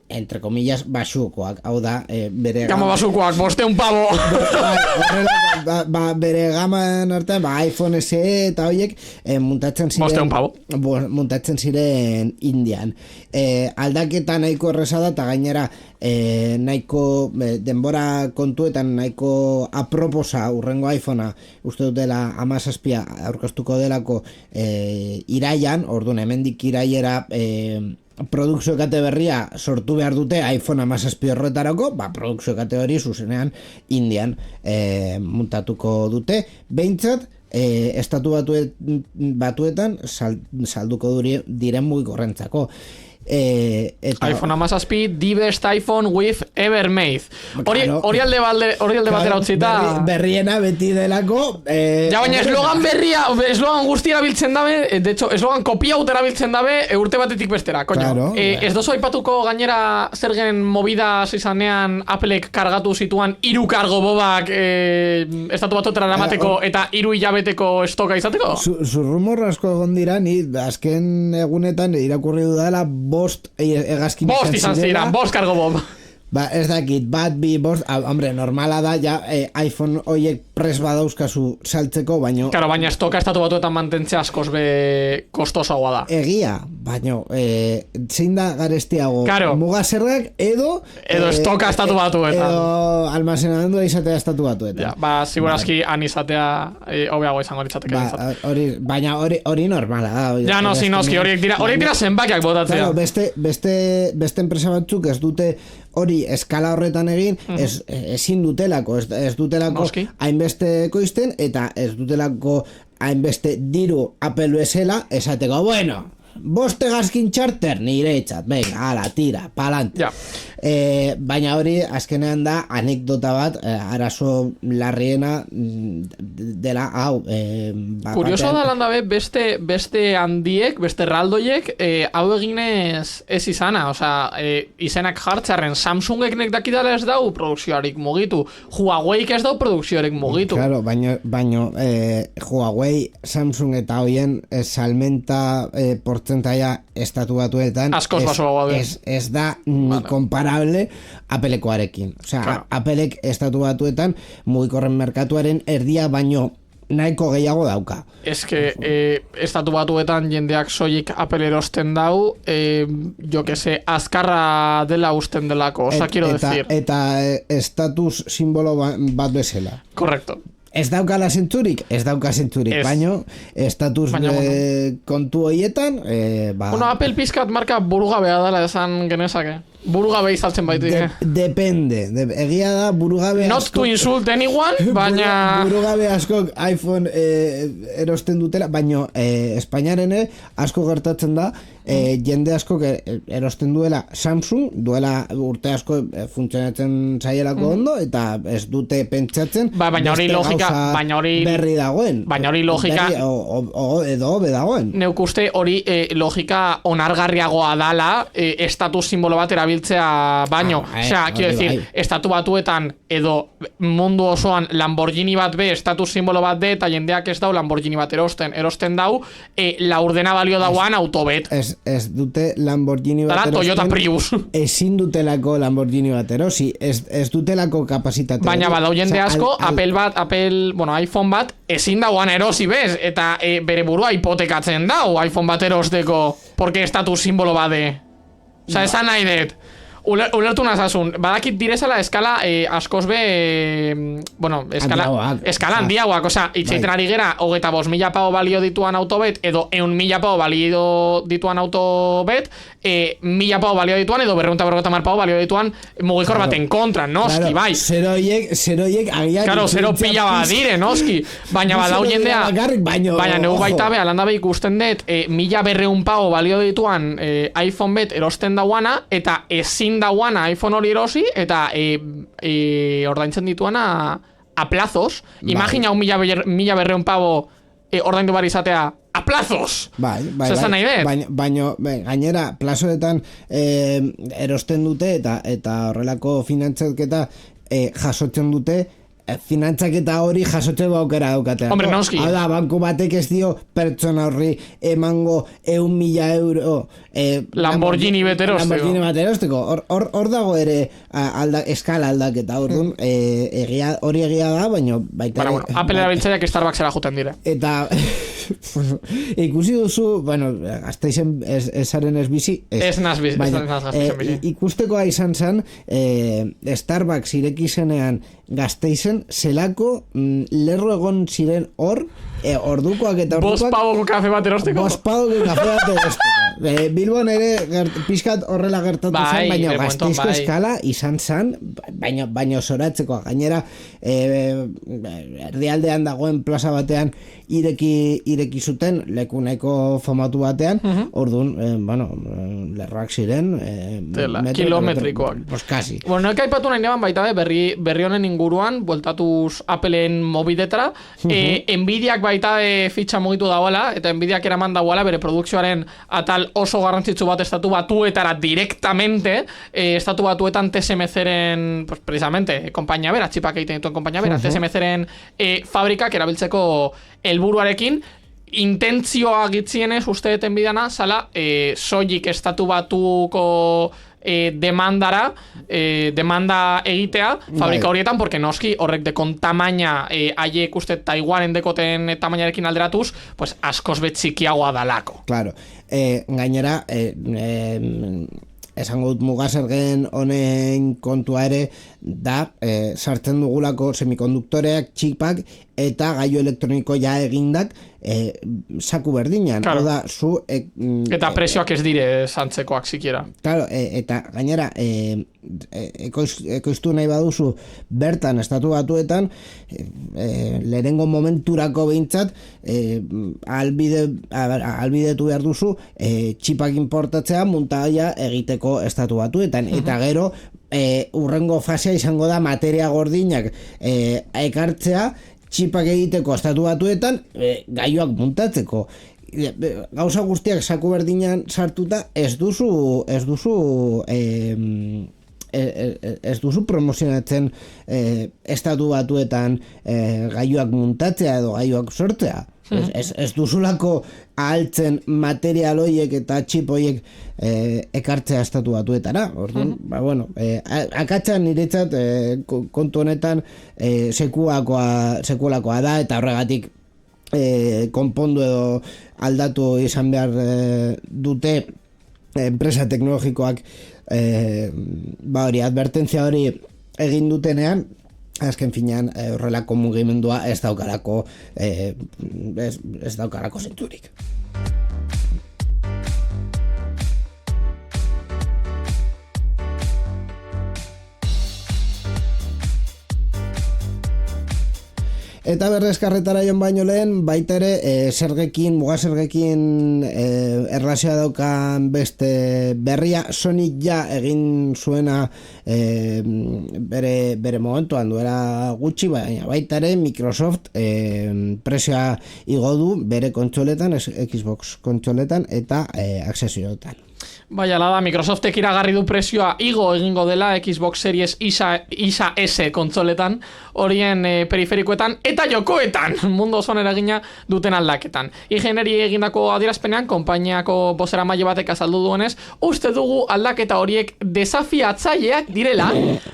entre comillas basukoak, hau da bere gama basukoak, 500 pavo. Bere gaman artean, iPhone SE eta horiek muntatzen ziren 500 pavo. Muntatzen ziren Indian. Aldaketa nahiko erresa da, eta gainera nahiko denbora kontuetan nahiko aproposa urrengo iPhonea uste dutela 17 aurkeztuko delako iraian, orduan hemendik iraiera produkzio kate berria sortu behar dute iPhone 17 horretarako, produkzio kate hori zuzenean Indian muntatuko dute, behintzat estatu batuetan salduko diren mugikorrentzako. iPhone 17, the best iPhone with ever made. Hori alde batera utzita berriena beti delako ja, baina eslogan guztia biltzen dabe, de hecho, eslogan kopia utera biltzen dabe urte batetik bestera, koño. Ez dozu aipatuko gainera zer gen movida izanean Applek kargatu zituan 3 kargo bobak estatu batotera eramateko eta 3 hilabeteko estoka izateko? Rumor asko egon dira, ni azken egunetan irakurri dudala bost egazkin izan ziren, bost kargo bob. Ez dakit, bost, hombre, normala da, ja, iPhone oiek pres badauzkazu saltzeko, baino... Claro, baina estoka estatu batuetan mantentzea askoz be kostosagoa da. Egia, baino, zein da garestiago, muga zergak edo estoka estatu batuetan. Edo almazenamendua izatea estatu batuetan. Ja, segurazki han izatea hobeago izango litzateke. Baina hori normala da. Ja, noski, horiek dira zenbakiak botatzea. Beste enpresa batzuk ez dute hori eskala horretan egin, ezin dutelako, ez dutelako hainbeste ekoizten, eta ez dutelako hainbeste diru Apple bezala, esateko, bueno, 5 egazkin charter nire etxat, venga, ala, tira, palante. Baina hori, azkenean da, anekdota bat, arazo larriena dela, hau. Kurioso da lan dabe, beste handiek, beste erraldoiek, hau eginez ez izana, izenak jartzarren, Samsungek nek dakidala ez dau produkzioarik mugitu, Huaweiek ez dau produkzioarik mugitu. Claro, baino Huawei, Samsung eta hoien salmenta portzentaia estatu batuetan ez da ni comparable Applekoarekin. Applek estatu batuetan mugikorren merkatuaren erdia baino nahiko gehiago dauka. Ez que estatu batuetan jendeak soilik Apple erosten dau, jo que se, azkarra dela usten delako, quiero decir. Eta estatus simbolo bat bezala. Correcto. Ez daukala zentzurik, baino estatus kontu horietan Apple pizkat marka burugabea dela esan genezake. Burugabe izaltzen baitu. Depende, egia da burugabe asko. Not to insult anyone, baina... Burugabe asko iPhone erosten dutela, baina Espainiaren asko gertatzen da, jende asko erosten duela Samsung, duela urte asko funtzionatzen zaielako ondo, eta ez dute pentsatzen baina hori logika, berri dagoen. Baina hori logika... Edo hobe dagoen. Neuk uste hori logika onargarriagoa dala, estatus simbolo bat erabiltzea baino. Quiero decir, estatu batuetan edo mundu osoan Lamborghini bat be, estatus simbolo bat de, eta jendeak ez dau Lamborghini bat erosten dau, laurdena balio dauan autobet. Ez dute Lamborghini bat erosten. Toyota Prius. Ezin dutelako Lamborghini bat erosi, ez dutelako kapasitatea. Baina badau jende asko, iPhone bat, ezin dauan erosi bez, eta bere burua hipotekatzen dau iPhone bat erosteko, porque estatus simbolo bade. Esan nahi dut. Ulertu nazasun, badakit direzala eskala askoz be, eskala handiagoak, itxeiten ari gera, 25.000 pao balio dituan autobet, edo 100.000 pao balio dituan autobet, 1.000 pao balio dituan, edo 250 pao balio dituan mugikor baten kontra, noski, bai. Zeroiek agiak... Claro, zero pila bat dire, noski. Baina badau jendea, baina neu baita be, alanda be ikusten dut, 1.200 pao balio dituan iPhone bet erosten dauana, eta ezin dauana iPhone hori erosi, eta ordaintzen dituana a plazos. Imagina 1.200 pavo ordaindu behar izatea a plazos. Bai. Nahi bet? Baina gainera plazoetan erosten dute eta horrelako finantzaketa jasotzen dute finantzaketa hori jasotzen aukera daukatea. Hombre, noski. Hau da, banku batek ez dio pertsona horri emango 100.000 euro Lamborghini bat erosteko. Hor dago ere eskala aldaketa. Orduan, hori egia da, baina baita... Bueno, Apple erabiltzaileak Starbucksera juten dire. Eta... ikusi duzu, bueno, Gasteizen esaren ez bizi, ez naz Gasteizen bizi. Ikustekoa izan zen, Starbucks ireki zenean Gasteizen, zelako lerro egon ziren hor, ordukoak eta ordukoak... Bospagoko kafe bat erosteko? Bospagoko kafe bat erosteko. Bilbon ere pixkat horrela gertatu zen, baina Gasteizko eskala izan zen, baina zoratzeko. Gainera, erdialdean dagoen plaza batean ireki zuten, leku nahiko famatu batean, orduan, lerroak ziren... kilometrikoak. Pues kasi. Bueno, eka ipatu nahi neban baita berri honen inguruan, bueltatuz Appleen mobidetara, Nvidiak baita fitxa mugitu dagoela, eta Nvidiak eraman dagoela bere produkzioaren atal oso garrantzitsu bat estatu batuetara directamente, estatu batuetan TSMC-ren, pues, precisamente, kompainia bera, txipak egiten dituen kompainia bera, TSMC-ren fabrikak erabiltzeko helburuarekin, intentzioa gitzienez uste deten bidana, zala, soilik estatu batuko demanda egitea fabrika horietan, porque noski horrek dekon tamaina haiek uste Taiwanen dekoten tamainarekin alderatuz, pues askoz betxikiagoa dalako. Claro, gainera esango dut mugasergen honen kontua ere da sartzen dugulako semikonduktoreak, txipak eta gailu elektroniko ja egindak saku berdinan. Claro. Oda, eta presioak ez dire santzekoak sikiera. Claro, eta gainera ekoiztu nahi baduzu bertan estatu batuetan lehenengo momenturako behintzat albidetu behar duzu txipak importatzea muntaia egiteko estatu batuetan, eta gero urrengo fasea izango da materia gordinak ekartzea txipak egiteko estatu batuetan gailuak muntatzeko. Gauza guztiak saku berdinan sartuta ez duzu promozionatzen estatu batuetan gailuak muntatzea edo gailuak sortzea. Ez duzulako ahaltzen material hoiek eta txip hoiek ekartzea estatu batuetara. Orduan, akatzan niretzat kontu honetan sekulakoa da, eta horregatik konpondu edo aldatu izan behar dute enpresa teknologikoak advertentzia hori egin dutenean. Azken finean horrelako mugimendua ez daukarako zentzurik. Eta berrezkarretara joan baino lehen, baita ere mugasergekin erlazioa daukan beste berria, Sonic ja egin zuena bere momentuan duela gutxi, baina baita ere Microsoft presioa igo du bere kontsoletan, Xbox kontsoletan eta aksesioetan. Bai, ala da, Microsoftek iragarri du presioa igo egingo dela Xbox Series isa S kontsoletan, horien periferikoetan eta jokoetan mundu osoan eragina duten aldaketan. IGNeri egindako adierazpenean, konpainiako bozeramaile batek azaldu duenez, uste dugu aldaketa horiek desafiatzaileak direla,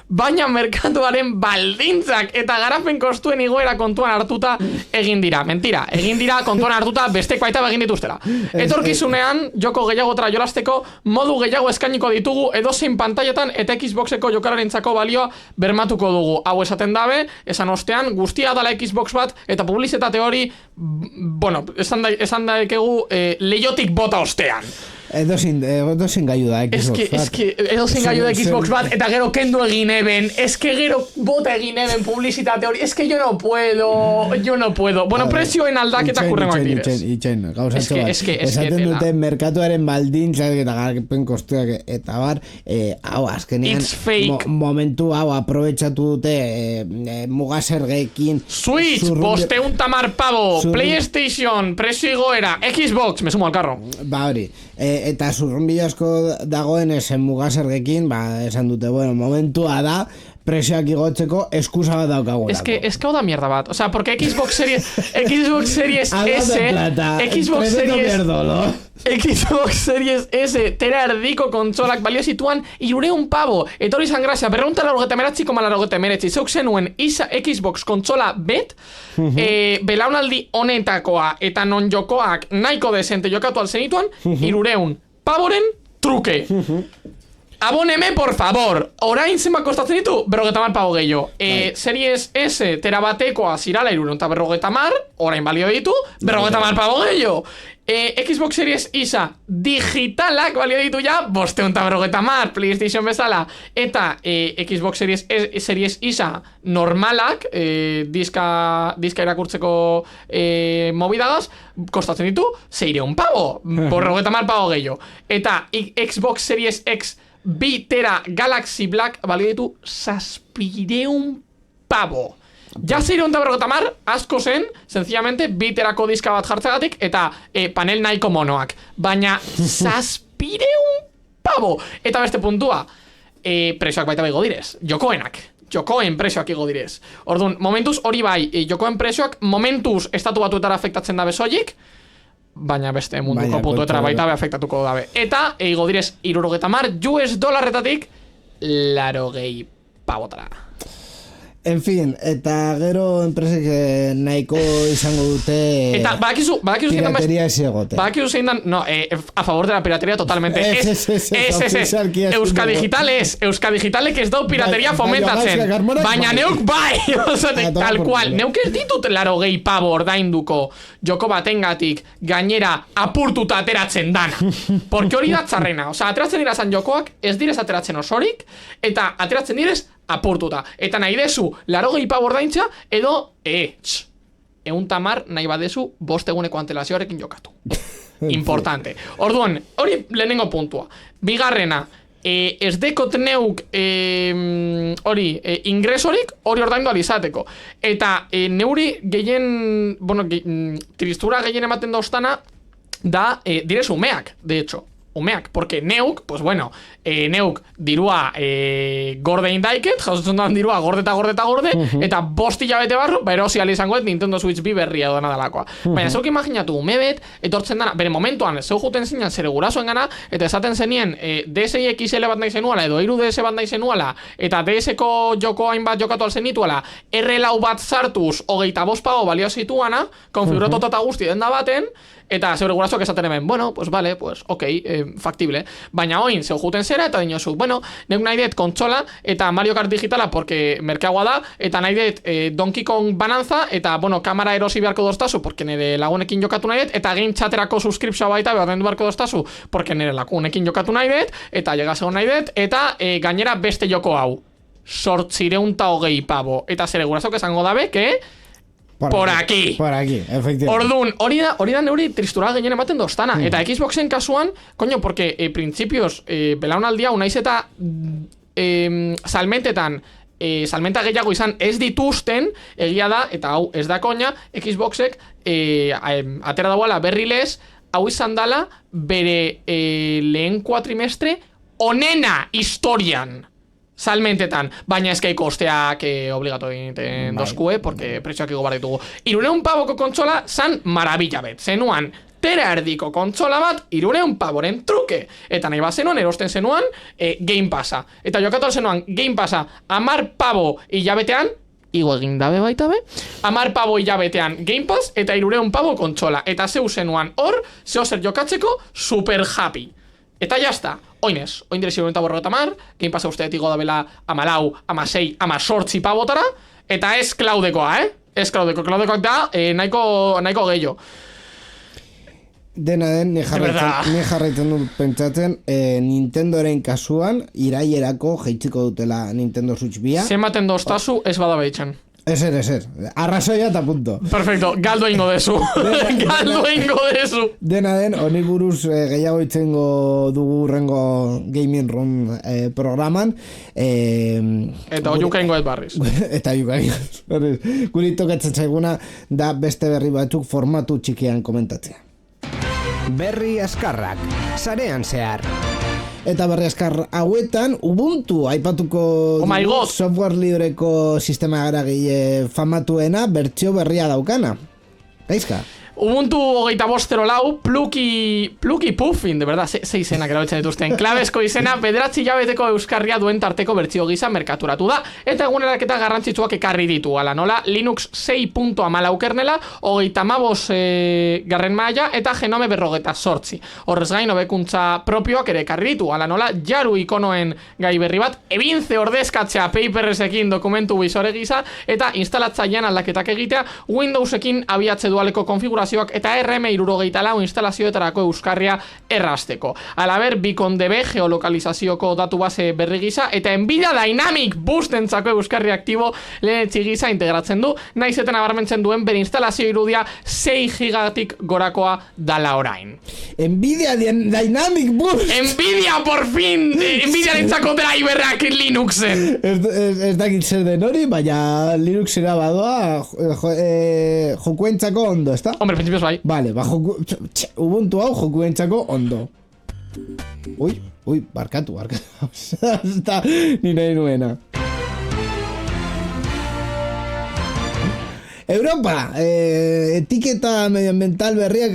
baina merkatuaren baldintzak eta garapen kostuen igoera kontuan hartuta egin dira. Mentira, egin dira kontuan hartuta bestekoa eta egin dituztera. Etorkizunean, joko gehiagotara jolasteko modu gehiago eskainiko ditugu edozein pantailetan eta Xboxeko jokalarentzako balioa bermatuko dugu. Hau esaten dabe, esan ostean, guztia dala Xbox bat eta publizitate hori, bueno, esan daikegu leiotik bota ostean. Edozein gaiu da Xbox bat. Edozein gaiu da Xbox bat, eta gero kendu egin eben, gero bota egin eben publizitate hori, yo no puedo. Bueno, prezioen aldaketak urrengoak direz. Itxain, gauzatxo bat. Esaten dute merkatuaren baldintzak eta garpen kostuak eta bar, hau, azkenean, momentu hau aprobetxatu dute mugasergeekin. Switch, 200 pavo, PlayStation, prezio igoera, Xbox, me sumo al carro. Ba hori, eta zurrunbilo asko dagoen esen mugasergeekin, esan dute, bueno, momentua da, presioak igotzeko eskusa bat daukagulako. Es que hau da mierda bat. O sea, porque Xbox Series Xbox Series S tera erdiko kontsolak balio situan 300 pavo. Eta hori izan grazia, 299,99. Zeuk zenuen Xbox kontsola bet, belaunaldi honetakoa eta non jokoak nahiko desente jokatu alzenituan, 300 pavoren truke. Abóneme, por favor. Orain zenba kostatzen ditu? 50 pago gehiago. Series S terabatekoa zirala 350, orain balio ditu 50 pago gehiago. Xbox Series Isa digitalak balio ditu ja 250, PlayStation bezala. Eta Xbox Series Isa normalak, diska irakurtzeko movidagaz, kostatzen ditu 600 pavo, 50 pago gehiago. Eta Xbox Series X 2 tera Galaxy Black balio ditu 600 pavo. Ja 650 asko zen, sencillamente 2 terako diska bat jartzegatik eta panel nahiko monoak. Baina 600 pavo. Eta beste puntua, presioak baita bego direz, jokoen presioak igo direz. Orduan, momentuz hori bai, jokoen presioak momentuz estatu batuetara afektatzen dabe soilik, baina beste munduko puntuetara baita be afektatuko dabe. Eta igo direz 70 $, 80 pavotara. En fin, eta gero enpresek nahiko izango dute eta badakizu pirateria ezi egote. Badakizu zein dan, no, a favor de la pirateria totalmente. Euska Digitalek ez dau pirateria fomentatzen. Baina neuk bai, tal cual. Neuk ez ditut 80 pavo ordainduko joko batengatik gainera apurtuta ateratzen dana. Porque hori da txarrena. Osa, ateratzen dira zan jokoak, ez direz ateratzen osorik, eta ateratzen direz apurtuta. Eta nahi dezu 80 pavo ordaintza edo euntamar nahi badezu 5 eguneko antelazioarekin jokatu. Importante. Orduan, hori lehenengo puntua. Bigarrena, ez dekot neuk hori ingresorik hori ordaindu alizateko. Eta neuri gehien, bueno, tristura gehien ematen dauztana da direz umeak, de hecho. Umeak, porque neuk, pues bueno, neuk dirua gorde indaiket, jasotzen dan dirua gorde, eta 5 hilabete barru, erosi izangoet Nintendo Switch 2 berria doana dalakoa. Baina zeuk imaginatu umebet, etortzen dana, bere momentuan, zeu juten zinan zere gurasoen gana, eta esaten zenien DSi XL bat nahi zenuala, edo iru DS bat nahi zenuala, eta DS-ko joko hainbat jokatu alzen nituela, R-lau bat zartuz, 25 pago balio zituana, konfiguratu eta guzti den da baten, eta zeure gurasoak esaten hemen, bueno, pues vale, pues ok, factible. Baina oin, zeu juten zera, eta dinozuk, bueno, neuk nahi dut kontsola, eta Mario Kart digitala, porque merkeagoa da, eta nahi dut Donkey Kong Bananza, eta, bueno, kamera erosi beharko doztazu, porque nire lagunekin jokatu nahi dut, eta game chaterako subscription baita beharrendu beharko doztazu, porque nire lagunekin jokatu nahi dut, eta llegazeo nahi dut, eta gainera beste joko hau. 820 pavo. Eta zere gurasoak esango dabe, que Por aquí, efectivamente. Orduan, hori da neuri tristura gehien ematen doztana. Eta Xboxen kasuan, coño, porque principios belaunaldia unaiz eta salmentetan salmenta gehiago izan ez dituzten, egia da, eta hau ez da koña, Xboxek atera dagoela berrilez, hau izan dala bere lehen kuatrimestre onena historian salmentetan, baina eskai kosteak obligatu egiten dozkue, porque prezioak igo bar ditugu. 300 pavoko kontsola zan marabila bet, zenuan tera erdiko kontsola bat 300 pavoren truke, eta nahi bat zenuan erosten zenuan Game Passa, eta jokatu zenuan Game Passa 10 pavo hilabetean, igo egin dabe baita be, 10 pavo hilabetean Game Pass, eta 300 pavo kontsola, eta zeu zenuan hor, zeo zer jokatzeko super happy. Eta jazta, oinez, oin direzio 90 Game Passa usteet igo dabela 14, 16, 18 pavotara, eta ez klaudekoa, ez klaudekoak da, nahiko gehiago. Dena den, ni jarraitzen dut pentsatzen, Nintendoren kasuan, irailerako jeitziko dutela Nintendo Switch bia. Zematen doztazu ez bada behitzen. Ezer. Arrazoia eta punto. Perfecto, galdo ingo dezu. Dena den, honi buruz gehiago itzengo dugu urrengo Gaming Room programan. Eta oiukaingo ez barriz. Eta oiukaingo ez barriz. Guri tokatzen zaiguna da beste berri batzuk formatu txikian komentatzea. Berri askarrak, sarean zehar. Eta berri askar hauetan Ubuntu aipatuko software libreko sistema garagile famatuena bertsio berria daukana. Gaizka? Ubuntu 25.04 pluki puffin, de verdad, ze izenak erabiltzen dituzten. Klabezko izena, 9 hilabeteko euskarria duen tarteko bertsio gisa merkaturatu da, eta eguneraketa garrantzitsuak ekarri ditu, ala nola, Linux 6.14 kernela, 35 garren maila, eta genome 48. Horrez gain, hobekuntza propioak ere ekarri ditu, ala nola, jaru ikonoen gai berri bat, ebintze ordezkatzea paperresekin dokumentu bizore gisa, eta instalatzailean aldaketak egitea, Windowsekin abiatze dualeko konfigurazioak eta RM364 instalazioetarako euskarria errasteko. Alaber, BeaconDB geolokalizazioko datu base berri gisa eta Nvidia Dynamic Boostentzako euskarri aktibo lehenetzi gisa integratzen du, naiz eta nabarmentzen duen bere instalazio irudia 6 gigatik gorakoa dala orain. Nvidia Dynamic Boost! Nvidia, por fin! Nvidia rentzako driverrak Linuxen! Ez dakit zer den hori, baina Linuxera badoa jokuentzako ondo, ezta? Hombre, principios bai. Vale, Ubuntu hau jokuentzako ondo. Ui, barkatu. Eta ni nahi nuena. Europa, etiketa medioambiental berriak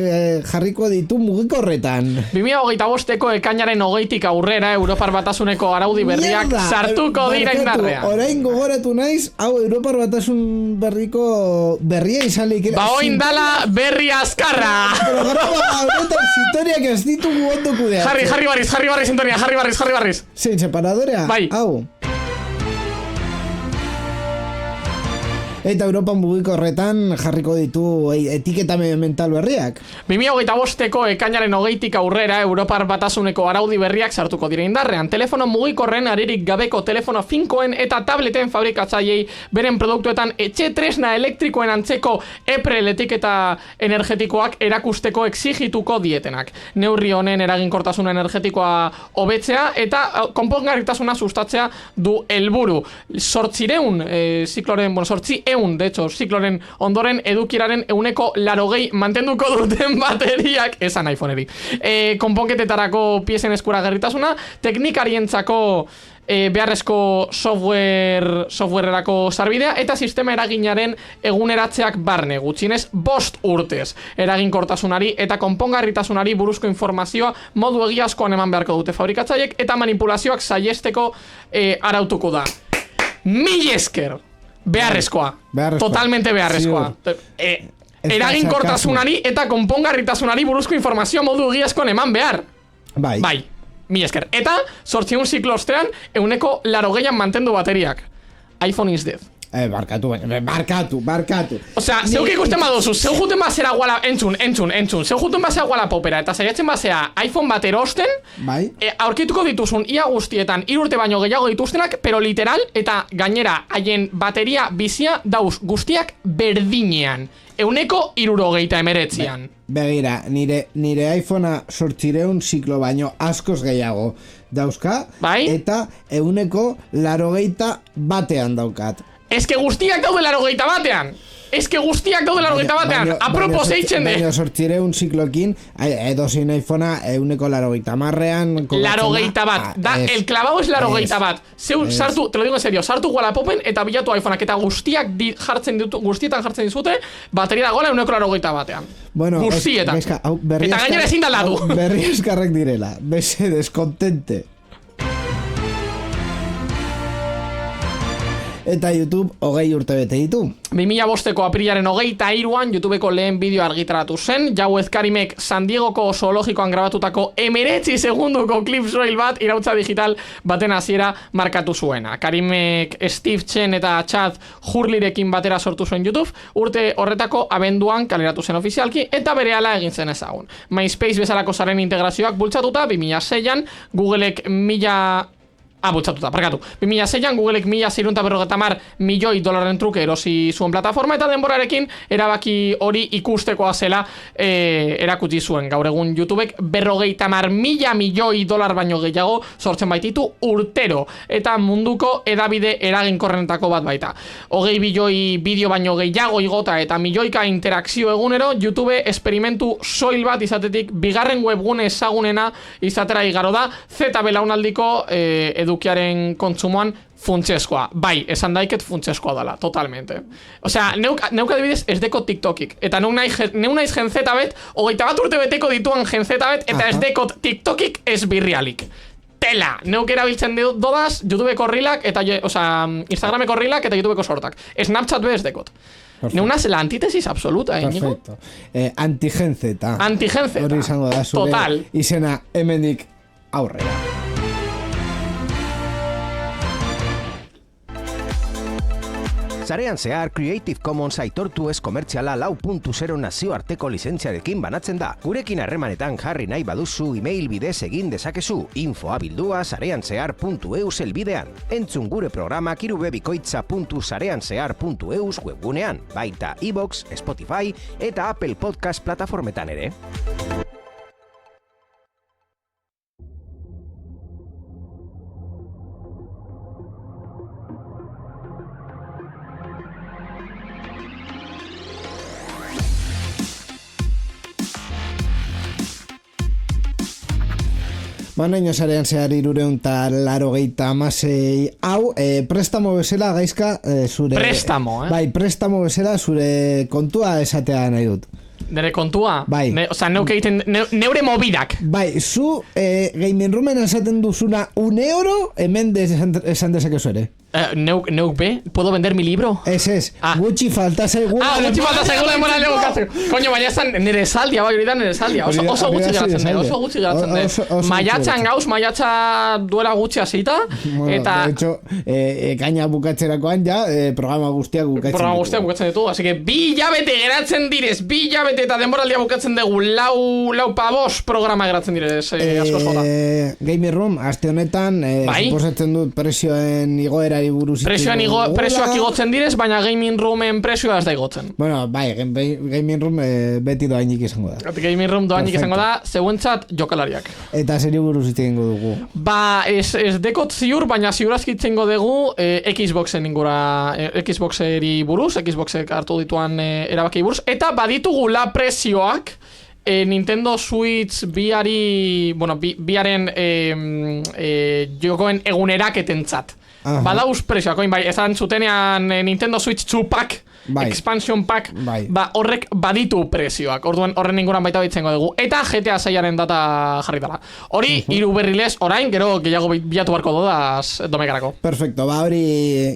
jarriko ditu mugikorretan. 2025eko ekainaren 20tik aurrera Europar Batasuneko araudi berriak sartuko dira indarrean. Orain gogoratu naiz, hau Europar Batasun berria izan leikera. Oin dala berri askarra! Programa horretan sintoriak ez ditugu ondo kudeatzen. Jarri barriz sintonia, jarri barriz. Zein, separadorea? Bai. Hau. Eta Europa mugikorretan jarriko ditu etiketa medioambiental berriak. 2025eko ekainaren 20tik aurrera Europar Batasuneko araudi berriak sartuko dira indarrean. Telefono mugikorren aririk gabeko telefono finkoen eta tableten fabrikatzaileei beren produktuetan etxe tresna elektrikoen antzeko EPREL etiketa energetikoak erakusteko exigituko dietenak. Neurri honen eraginkortasuna energetikoa hobetzea eta konpongarritasuna sustatzea du helburu. 800 zikloren ondoren edukieraren 180 mantenduko duten bateriak, esan iPhoneri. Konponketetarako piesen eskuragarritasuna, teknikarientzako beharrezko softwarerako sarbidea eta sistema eraginaren eguneratzeak barne, gutxienez 5 urtez. Eraginkortasunari eta konpongarritasunari buruzko informazioa modu egiazkoan eman beharko dute fabrikatzaileek eta manipulazioak saihesteko arautuko da. Mil esker! Beharrezkoa. Totalmente beharrezkoa. Eraginkortasunari eta konpongarritasunari buruzko informazioa modu egiazkoan eman behar. Bai. Mil esker. Eta, 800 ziklo ostean, 180 mantendu bateriak. iPhone is dead. Barkatu. Osea, zeuk ikusten baduzu, zeu juten basera guala, entzun, zeu juten basera guala popera, eta saiatzen basea iPhone bat erosten, aurkituko dituzun ia guztietan, 3 urte baino gehiago dituztenak, pero literal, eta gainera, haien bateria bizia dauz guztiak berdinean. 169an. Begira, nire iPhonea 800 ziklo baino askoz gehiago dauzka, eta 180 daukat. Ez que guztiak daude 80 batean! Apropos eitzen de! Baina 800 ziklokin, edozin iPhonea 180an... 80 bat, el clavado es 80 bat. Sartu, te lo digo en serio, sartu Wallapop'en eta bilatu iPhoneak eta guztietan jartzen dizute, bateria dagoela 180 batean. Guztietan. Eta gainera ezin daldatu. Berri eskarrek direla, bese deskontente. Eta YouTube 20 urte bete ditu. 2005ko aprilaren 23an YouTubeko lehen bideo argitaratu zen, Jauez Karimek San Diegoko zoologikoan grabatutako 19 segunduko klip soil bat irautza digital baten hasiera markatu zuena. Karimek Steve Chen eta Chad Hurleyrekin batera sortu zuen YouTube, urte horretako abenduan kaleratu zen ofizialki eta berehala egin zen ezagun. MySpace bezalako zaren integrazioak bultzatuta, 2006an Googleek 2006an Googleek $1.650 milioi truke erosi zuen plataforma eta denborarekin erabaki hori ikustekoa zela erakutsi zuen. Gaur egun YouTubek $50 milioi baino gehiago sortzen baititu urtero eta munduko edabide eraginkorrenetako bat baita. 20 milioi bideo baino gehiago igota eta milioika interakzio egunero, YouTube esperimentu soil bat izatetik bigarren webgune ezagunena izatera igaro da, Z belaunaldiko edukiaren kontsumoan funtsezkoa. Bai, esan daiket funtsezkoa dela, totalmente. Osea, neuk adibidez ez deko TikTokik. Eta neu naiz jenzetabet, 21 urte beteko dituan jenzetabet, eta ez dekot TikTokik ez birrialik. Tela! Neuk erabiltzen dodaz, YouTubeko rilak, eta, Instagrameko rilak, eta YouTubeko sortak. Snapchat be ez dekot. Neunaz la antítesis absoluta, Perfecto. Antigenzeta. Antigenzeta. Hori izango da, zure Total. izena hemendik aurrera. Sarean zehar Creative Commons aitortu ez komertziala 4.0 nazioarteko lizentziarekin banatzen da. Gurekin harremanetan jarri nahi baduzu email bidez egin dezakezu, info@sareanzehar.eus helbidean. Entzun gure programak irubebikoitza.sareanzehar.eus webgunean, baita iVoox, Spotify eta Apple Podcast plataformetan ere. Naino sarean zehar 386 hau, prestamo bezala gaizka zure... Prestamo, Bai, prestamo bezala zure kontua esatea nahi dut. Nere kontua? Bai. Neuk egiten, neure mobidak. Bai, zu Gaming Roomen esaten duzuna €1, hemen esan dezakezu ere. Neuk be, ¿puedo vender mi libro? Ez, gutxi falta zaigula. Gutxi falta zaigula demora lego katzeko. Koño, baina esan nere saldia, bai, hori da nere saldia. Oso gutxi geratzen de, oso gutxi geratzen de. Maiatxan gauz, maiatxa duela gutxi hasita. Eta... De hecho, gaina bukatzerakoan ja, programa guztiak bukatzen ditu. Así que, 2 hilabete geratzen direz, 2 hilabete eta denboraldia bukatzen dugu, lau pavos programa geratzen direz, asko jota. Gaming Room, aste honetan, suposatzen dut presioen igoera buruz presioak igotzen direz, baina Gaming Roomen presioa ez da igotzen. Bueno, bai, Gaming Room beti doainik izango da. Gaming Room doainik izango da, zeuentzat jokalariak. Eta zeri buruz itzengo dugu? Ba, ez dekot ziur, baina ziurazki itzengo dugu Xboxen ingura, Xboxeri buruz, Xboxek hartu dituan erabaki buruz, eta baditugula presioak Nintendo Switch biaren jokoen eguneraketentzat. Badauz presioak, bai, esan zutenean Nintendo Switch 2 pack, expansion pack, horrek baditu presioak, horren inguran baita bitzengo dugu, eta GTA 6aren data jarri dela. Hori, 3 berrilez, orain, gero gehiago bilatu barko dodaz domekarako. Perfecto, hori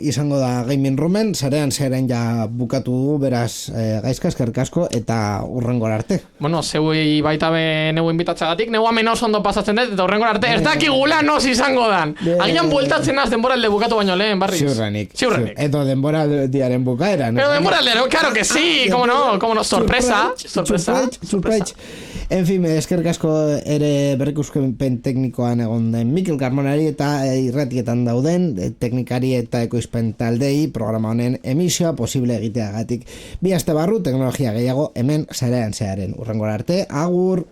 izango da Gaming Roomen, sarean ja bukatu dugu, beraz gaizka eskerrik asko, eta urrengora arte. Bueno, zeuei baita be neu inbitatzagatik, neu hemen oso ondo pasatzen dut, eta urrengora arte, ez dakigula nos izango dan. Agian bueltatzen az denboralde bukatu baino lehen, Barriz. Ziurrenik. Edo denboraldiaren bukaera. Denboraldero, claro que sí, cómo no, sorpresa. En fin, eskerrik asko ere berrikuspen teknikoan egon den Mikel Carmonari eta irratietan dauden teknikari eta ekoizpen taldei programa honen emisioa posible egiteagatik. 2 aste barru teknologia gehiago hemen sarean zearen. Urrengora arte, agur!